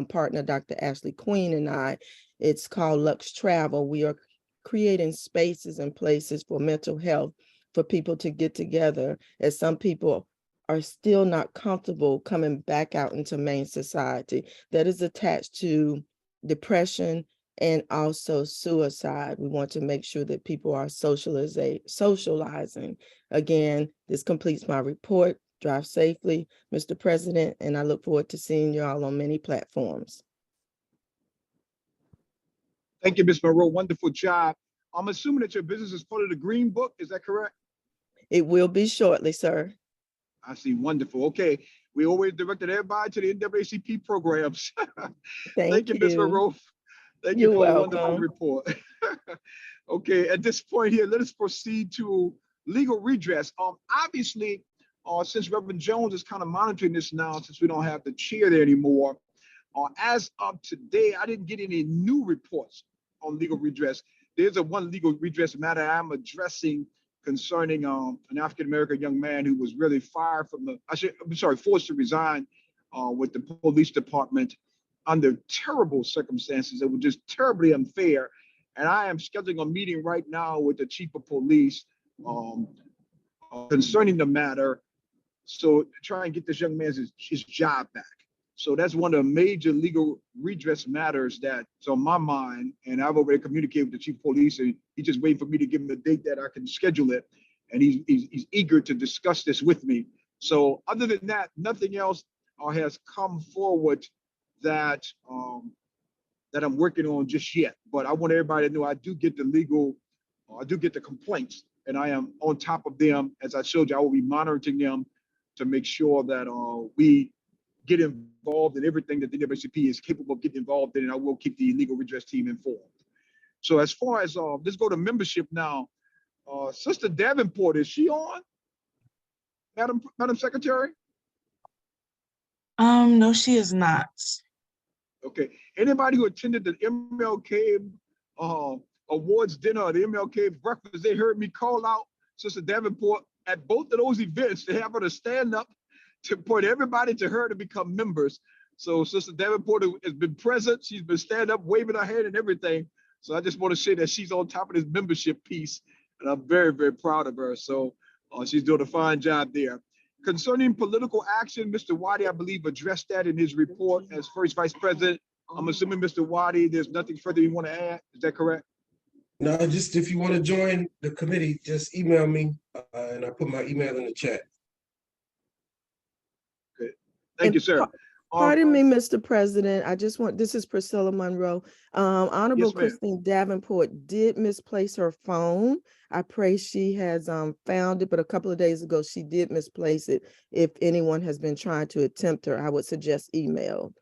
partner, Dr. Ashley Queen, and I. It's called Lux Travel. We are creating spaces and places for mental health for people to get together, as some people are still not comfortable coming back out into main society. That is attached to depression and also suicide. We want to make sure that people are socializing. Again, this completes my report. Drive safely, Mr. President, and I look forward to seeing you all on many platforms. Thank you, Ms. Monroe. Wonderful job. I'm assuming that your business is part of the Green Book. Is that correct? It will be shortly, sir. I see. Wonderful. Okay. We always directed everybody to the NAACP programs. Thank you, Ms. Monroe. Thank you for the wonderful report. Okay. At this point here, let us proceed to legal redress. Obviously, since Reverend Jones is kind of monitoring this now, since we don't have the chair there anymore, as of today, I didn't get any new reports on legal redress. There's one legal redress matter I'm addressing concerning an African-American young man who was really fired from forced to resign with the police department under terrible circumstances. It was just terribly unfair. And I am scheduling a meeting right now with the chief of police concerning the matter, so to try and get this young man his job back. So that's one of the major legal redress matters that's on my mind. And I've already communicated with the chief of police, and he's just waiting for me to give him a date that I can schedule it. And he's eager to discuss this with me. So other than that, nothing else has come forward that that I'm working on just yet. But I want everybody to know I do get the complaints, and I am on top of them. As I showed you, I will be monitoring them to make sure that we get involved in everything that the NAACP is capable of getting involved in, and I will keep the legal redress team informed. So as far as, let's go to membership now. Sister Davenport, is she on? Madam Secretary? No, she is not. Okay, anybody who attended the MLK awards dinner or the MLK breakfast, they heard me call out Sister Davenport at both of those events to have her to stand up to point everybody to her to become members. So Sister Davenport has been present. She's been standing up, waving her hand and everything. So I just want to say that she's on top of this membership piece, and I'm very, very proud of her. So she's doing a fine job there. Concerning political action, Mr. Waddy, I believe, addressed that in his report as first vice president. I'm assuming, Mr. Waddy, there's nothing further you want to add. Is that correct? No, just if you want to join the committee, just email me, and I put my email in the chat. Good. Thank you, sir. Pardon me, Mr. President. I just want, this is Priscilla Monroe. Honorable Yes, ma'am. Christine Davenport did misplace her phone. I pray she has found it, but a couple of days ago, she did misplace it. If anyone has been trying to attempt her, I would suggest email.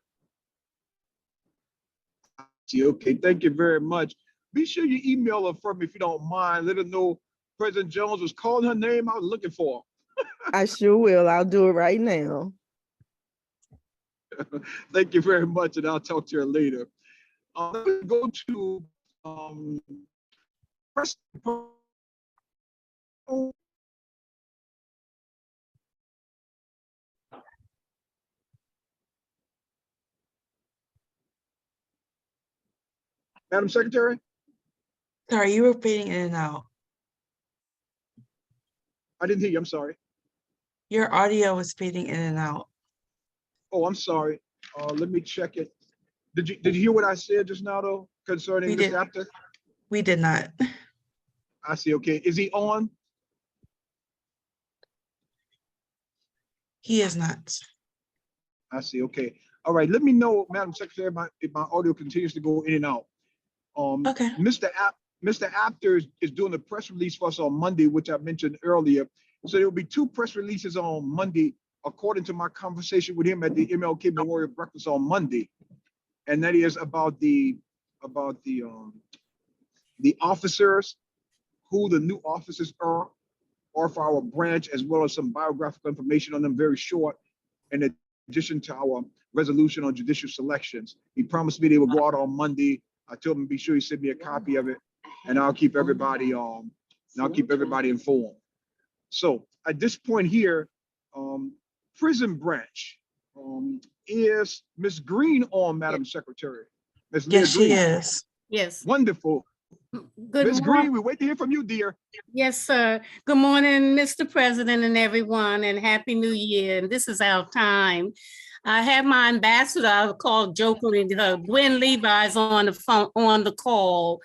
Okay, thank you very much. Be sure you email her for me if you don't mind. Let her know President Jones was calling her name. I was looking for I sure will. I'll do it right now. her. Thank you very much, and I'll talk to her later. Let me go to press. Madam Secretary, Sorry, you were fading in and out. I didn't hear you. I'm sorry. Your audio was fading in and out. Oh, I'm sorry. Let me check it. Did you hear what I said just now though concerning We this did. after? We did not. I see. Okay, is he on? He is not. I see. Okay. All right. Let me know, Madam Secretary, if my audio continues to go in and out. Okay. Mr. Apter is doing a press release for us on Monday, which I mentioned earlier. So there will be 2 press releases on Monday, according to my conversation with him at the MLK Memorial Breakfast on Monday, and that is about the officers, who the new officers are for our branch, as well as some biographical information on them, very short, in addition to our resolution on judicial selections. He promised me they would go out on Monday. I told him be sure he send me a copy of it, and I'll keep everybody informed. So at this point here, prison branch, is Ms. Green on, Madam Secretary? Ms. Leah Yes, she Green. is. Yes. Wonderful. Good Ms. morning. Green, we wait to hear from you, dear. Yes, sir. Good morning, Mr. President and everyone, and Happy New Year. And this is our time. I have my ambassador, I call jokingly, Gwen Levi's on the phone, on the call,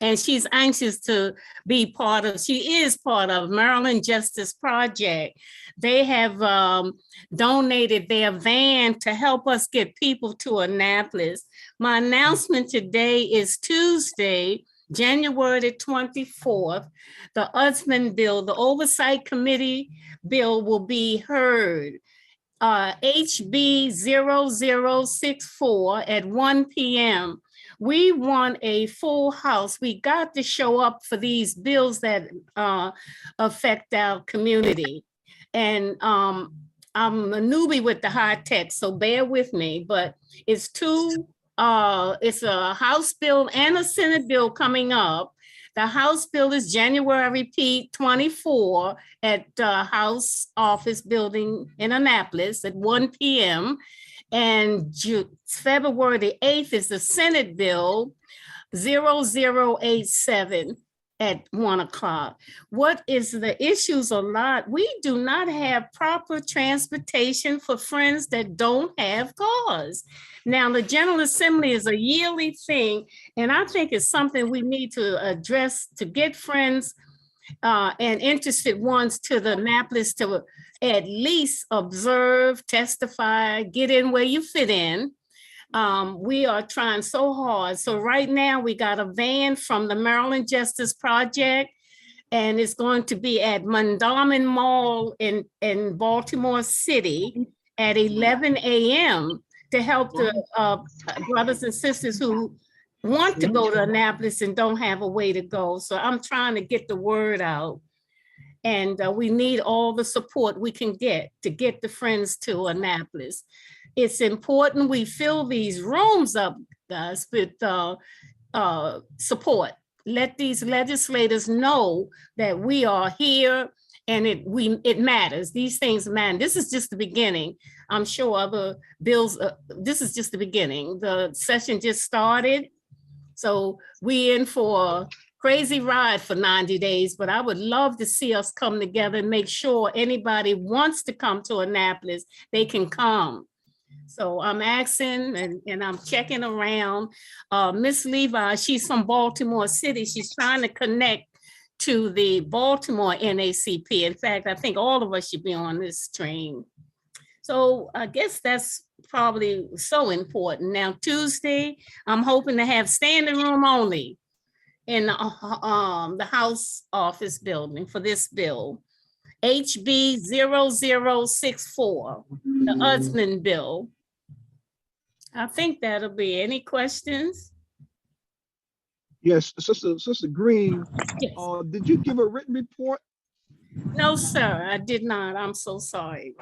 and she's anxious to be she is part of Maryland Justice Project. They have donated their van to help us get people to Annapolis. My announcement today is Tuesday, January the 24th, the Usman bill, the Oversight Committee bill will be heard. HB 0064 at 1 p.m. We want a full house. We got to show up for these bills that affect our community. And I'm a newbie with the high tech, so bear with me, but it's it's a House bill and a Senate bill coming up. The House bill is January 24 at the House Office Building in Annapolis at 1 p.m. And February the 8th is the Senate bill 0087 at 1 o'clock. What is the issues a lot? We do not have proper transportation for friends that don't have cars. Now, the General Assembly is a yearly thing, and I think it's something we need to address to get friends and interested ones to the Annapolis to at least observe, testify, get in where you fit in. We are trying so hard. So right now we got a van from the Maryland Justice Project, and it's going to be at Mondawmin Mall in Baltimore City at 11 a.m. to help the brothers and sisters who want to go to Annapolis and don't have a way to go. So I'm trying to get the word out. And we need all the support we can get to get the friends to Annapolis. It's important we fill these rooms up, guys, with support. Let these legislators know that we are here and it matters. These things matter. This is just the beginning. I'm sure other bills, this is just the beginning. The session just started. So we in for a crazy ride for 90 days, but I would love to see us come together and make sure anybody wants to come to Annapolis, they can come. So I'm asking and I'm checking around. Miss Levi, she's from Baltimore City. She's trying to connect to the Baltimore NAACP. In fact, I think all of us should be on this train. So I guess that's probably so important. Now, Tuesday, I'm hoping to have standing room only in the House office building for this bill. HB 0064, the Usman bill. I think that'll be. Any questions? Yes, Sister Green, Yes. did you give a written report? No, sir, I did not. I'm so sorry.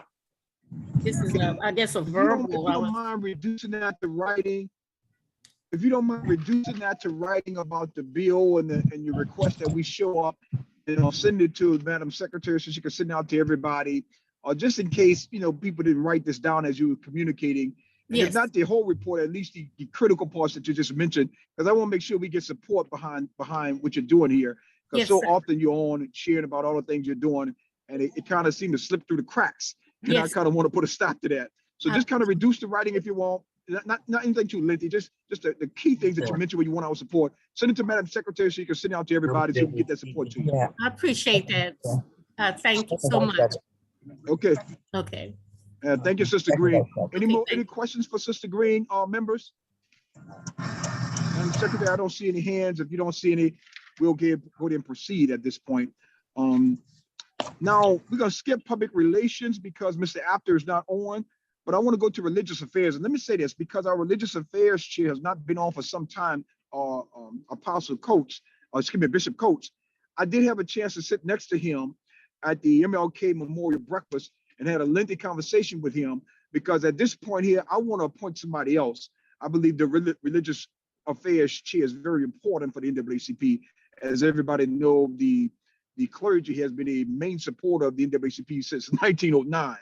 This is, I guess, a If you verbal. don't mind reducing that to writing, if you don't mind reducing that to writing about the bill and your request that we show up, and I'll send it to Madam Secretary so she can send it out to everybody, just in case, people didn't write this down as you were communicating. And Yes. if not the whole report, at least the critical parts that you just mentioned, because I want to make sure we get support behind what you're doing here. Because Yes, so sir. often you're on sharing about all the things you're doing, and it kind of seemed to slip through the cracks. And I Yes. kind of want to put a stop to that. So just kind of reduce the writing if you want. Not anything too lengthy, just the key things that you mentioned when you want our support. Send it to Madam Secretary so you can send it out to everybody so we can get that support to you. I appreciate that. Thank you so much. Okay. Okay. Thank you, Sister Green. Any questions for Sister Green, members? Madam Secretary, I don't see any hands. If you don't see any, we'll go ahead and proceed at this point. Now we're gonna skip public relations because Mr. Apter is not on, but I want to go to religious affairs. And let me say this, because our religious affairs chair has not been on for some time, Apostle Coates, Bishop Coates. I did have a chance to sit next to him at the MLK Memorial Breakfast and had a lengthy conversation with him, because at this point here, I want to appoint somebody else. I believe the religious affairs chair is very important for the NAACP. As everybody know, the clergy has been a main supporter of the NAACP since 1909.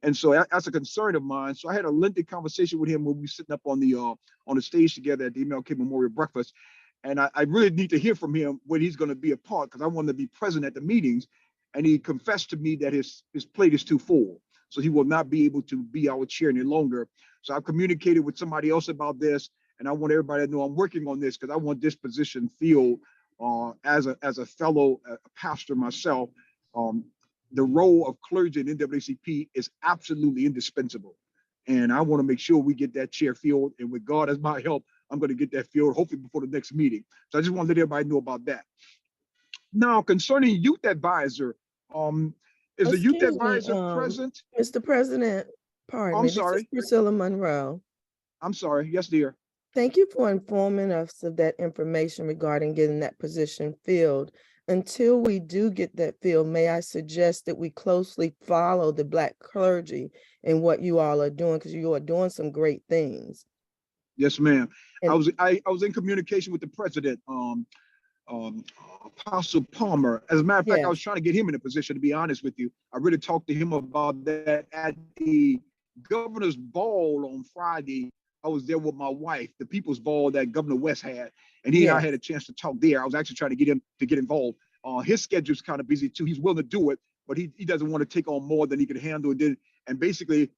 And so that's a concern of mine. So I had a lengthy conversation with him when we were sitting up on the stage together at the MLK Memorial Breakfast. And I really need to hear from him when he's going to be a part, because I want to be present at the meetings. And he confessed to me that his plate is too full. So he will not be able to be our chair any longer. So I've communicated with somebody else about this. And I want everybody to know I'm working on this, because I want this position filled as a fellow pastor myself. The role of clergy in NAACP is absolutely indispensable. And I want to make sure we get that chair filled. And with God as my help, I'm going to get that filled hopefully before the next meeting. So I just want to let everybody know about that. Now, concerning youth advisor, is the youth advisor present? Mr. President, pardon me. I'm sorry. This is Priscilla Monroe. I'm sorry. Yes, dear. Thank you for informing us of that information regarding getting that position filled. Until we do get that filled, may I suggest that we closely follow the Black clergy and what you all are doing, because you are doing some great things. Yes, ma'am. I was in communication with the president, Apostle Palmer. As a matter of fact, I was trying to get him in a position, to be honest with you. I really talked to him about that at the governor's ball on Friday. I was there with my wife, the people's ball that Governor West had, and he and I had a chance to talk there. I was actually trying to get him to get involved. His schedule's kind of busy too. He's willing to do it, but he doesn't want to take on more than he can handle. And basically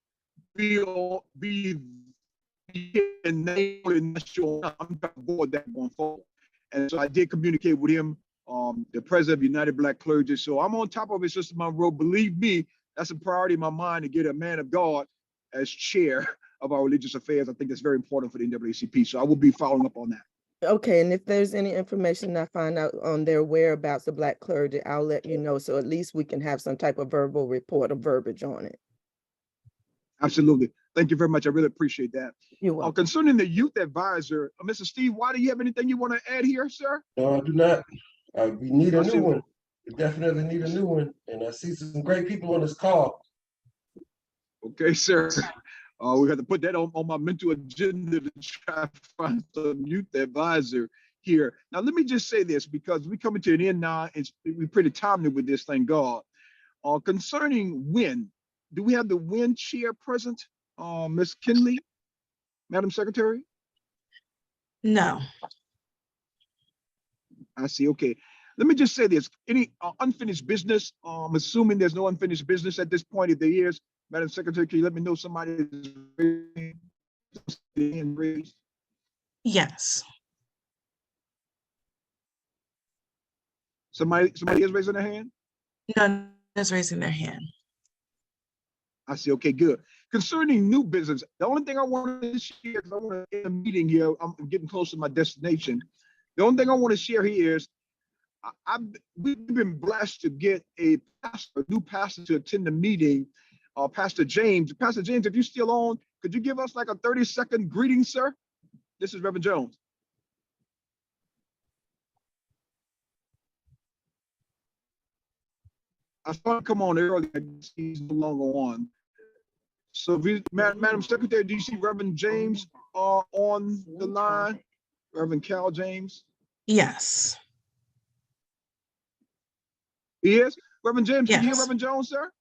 be and I'm trying to avoid that going forward. And so I did communicate with him, the president of United Black Clergy. So I'm on top of it, Sister Monroe. Believe me, that's a priority in my mind to get a man of God as chair of our religious affairs. I think that's very important for the NAACP. So I will be following up on that. Okay, and if there's any information I find out on their whereabouts, the Black clergy, I'll let you know. So at least we can have some type of verbal report or verbiage on it. Absolutely. Thank you very much. I really appreciate that. You're welcome. Concerning the youth advisor, Mr. Steve, why do you have anything you want to add here, sir? No, I do not. We need a new one. We definitely need a new one. And I see some great people on this call. Okay, sir. We have to put that on my mental agenda to try to find some youth advisor here. Now, let me just say this, because we're coming to an end now, and we're pretty timely with this, thank God. Concerning WIN, do we have the WIN chair present, Ms. Kinley, Madam Secretary? No. I see, okay. Let me just say this, any unfinished business, I'm assuming there's no unfinished business at this point. If there is, Madam Secretary, can you let me know somebody is raised? Yes. Somebody is raising their hand? None is raising their hand. I see. Okay, good. Concerning new business, the only thing I want to share, because I want to end a meeting here, I'm getting close to my destination. The only thing I want to share here is we've been blessed to get a new pastor to attend the meeting, Pastor James. Pastor James, if you're still on, could you give us like a 30-second greeting, sir? This is Reverend Jones. I saw him come on earlier. He's no longer on. So, Madam Secretary, do you see Reverend James on the line? Reverend Cal James? Yes. He is? Reverend James, can you hear Yes. Reverend Jones, sir?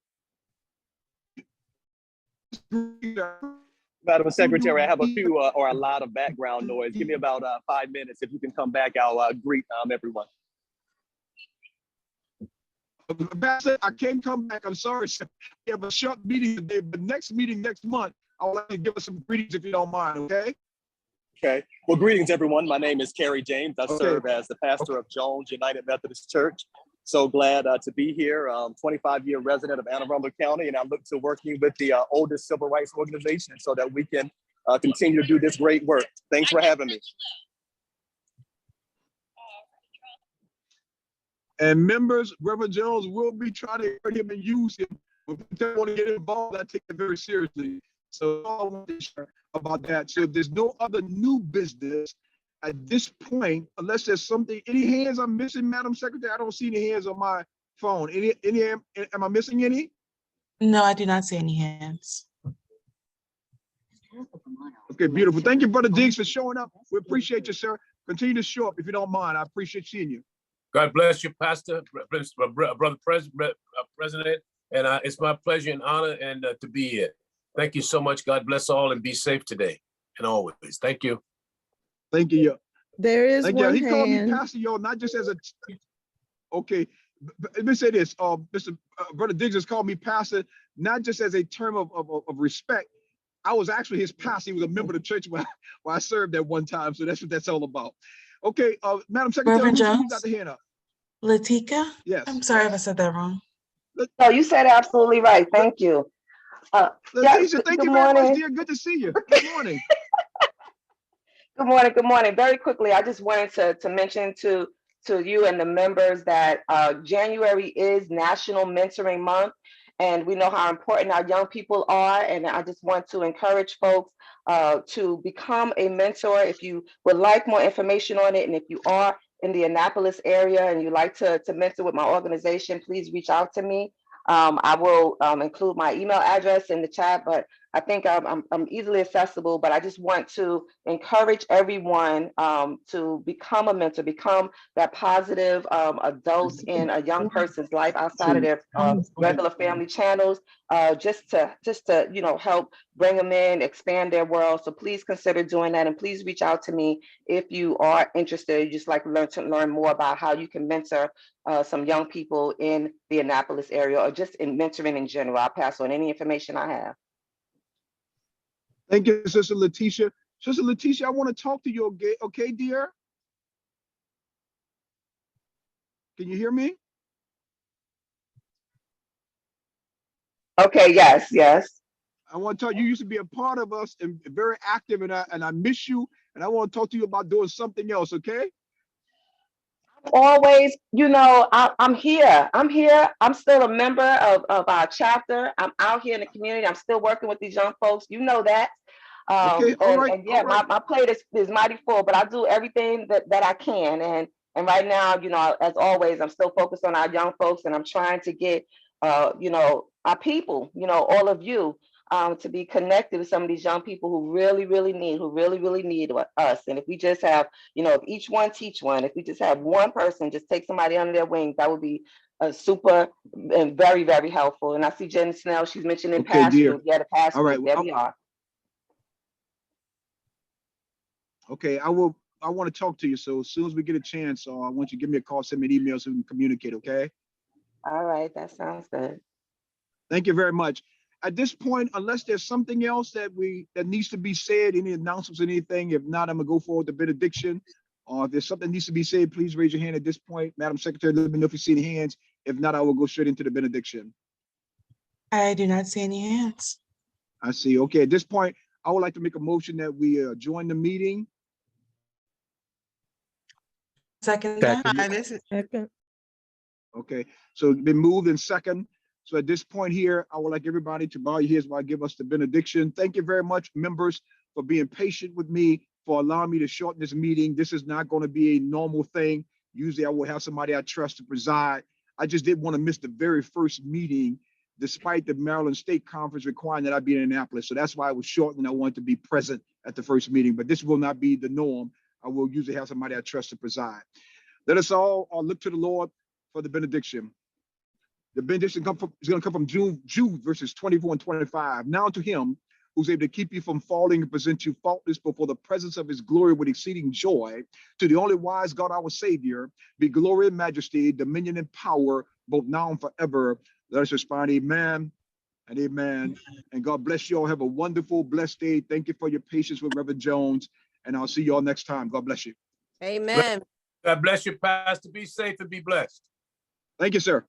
Madam Secretary, I have a few or a lot of background noise. Give me about 5 minutes. If you can come back, I'll greet everyone. Pastor, I can't come back. I'm sorry, sir. We have a short meeting today, but next meeting next month, I would like to give us some greetings if you don't mind, okay? Okay. Well, greetings, everyone. My name is Kerry James. I serve as the pastor of Jones United Methodist Church. So glad to be here. 25-year resident of Anne Arundel County, and I look to working with the oldest civil rights organization so that we can continue to do this great work. Thanks for having me. And members, Reverend Jones will be trying to hurt him and use him. If they want to get involved, I take it very seriously. So all I want to share about that. So if there's no other new business at this point, unless there's something, any hands I'm missing, Madam Secretary? I don't see any hands on my phone. Any, am I missing any? No, I do not see any hands. Okay, beautiful. Thank you, Brother Diggs, for showing up. We appreciate you, sir. Continue to show up if you don't mind. I appreciate seeing you. God bless you, Pastor, Brother President, and it's my pleasure and honor and to be here. Thank you so much. God bless all and be safe today and always. Thank you. Thank you. There is Thank one you. He called me hand. pastor, y'all, not just as a. Okay, let me say this. Brother Diggs has called me pastor, not just as a term of respect. I was actually his pastor. He was a member of the church where I served at one time. So that's what that's all about. Okay, Madam Secretary, Reverend who's Jones? got the hand up? Latika? Yes. I'm sorry if I said that wrong. No, you said absolutely right. Thank you. Leticia, thank you very much, morning. dear. Good to see you. Good morning. Good morning. Good morning. Very quickly, I just wanted to mention to you and the members that January is National Mentoring Month, and we know how important our young people are. And I just want to encourage folks to become a mentor. If you would like more information on it, and if you are in the Annapolis area and you like to mentor with my organization, please reach out to me. I will include my email address in the chat, but I think I'm easily accessible. But I just want to encourage everyone to become a mentor, become that positive adult in a young person's life outside of their regular family channels, just to help bring them in, expand their world. So please consider doing that, and please reach out to me if you are interested. You just like to learn more about how you can mentor some young people in the Annapolis area, or just in mentoring in general. I'll pass on any information I have. Thank you, Sister Leticia. Sister Leticia, I want to talk to you, okay, dear? Can you hear me? Okay, yes. I want to tell you, you used to be a part of us and very active, and I miss you, and I want to talk to you about doing something else, okay? Always, I'm here. I'm still a member of our chapter. I'm out here in the community. I'm still working with these young folks. You know that. Okay, all right. And yeah, my plate is mighty full, but I do everything that I can. And right now, as always, I'm still focused on our young folks, and I'm trying to get, our people, all of you, to be connected with some of these young people who really need us. And if we just have, if each one teach one, if we just have one person just take somebody under their wing, that would be super and very, very helpful. And I see Jen Snell, she's mentioning past group. Yeah, the past all right. group, there we are. Okay, I want to talk to you. So as soon as we get a chance, I want you to give me a call, send me an email so we can communicate, okay? All right, that sounds good. Thank you very much. At this point, unless there's something else that needs to be said, any announcements or anything, if not, I'm gonna go forward to benediction. If there's something that needs to be said, please raise your hand at this point. Madam Secretary, let me know if you see any hands. If not, I will go straight into the benediction. I do not see any hands. I see. Okay, at this point, I would like to make a motion that we join the meeting. Second. Second. Hi, this is Second. Okay, so it's been moved in second. So at this point here, I would like everybody to bow your heads while I give us the benediction. Thank you very much, members, for being patient with me, for allowing me to shorten this meeting. This is not going to be a normal thing. Usually I will have somebody I trust to preside. I just didn't want to miss the very first meeting, despite the Maryland State Conference requiring that I be in Annapolis. So that's why I was shortened. I wanted to be present at the first meeting, but this will not be the norm. I will usually have somebody I trust to preside. Let us all look to the Lord for the benediction. The benediction is going to come from Jude verses 24 and 25. Now to him who's able to keep you from falling and present you faultless before the presence of his glory with exceeding joy, to the only wise God, our Savior, be glory and majesty, dominion and power, both now and forever. Let us respond, amen and amen. And God bless you all. Have a wonderful, blessed day. Thank you for your patience with Reverend Jones. And I'll see you all next time. God bless you. Amen. God bless you, Pastor. Be safe and be blessed. Thank you, sir.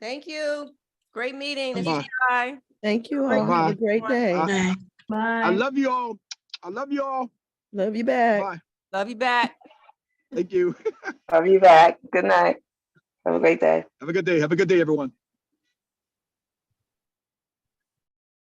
Thank you. Great meeting. This is Bye. Shy. Thank you all. Have Bye. a great day. I Bye. love you all. I love you all. Love you back. Bye. Love you back. Thank you. Love you back. Good night. Have a great day. Have a good day. Have a good day, everyone.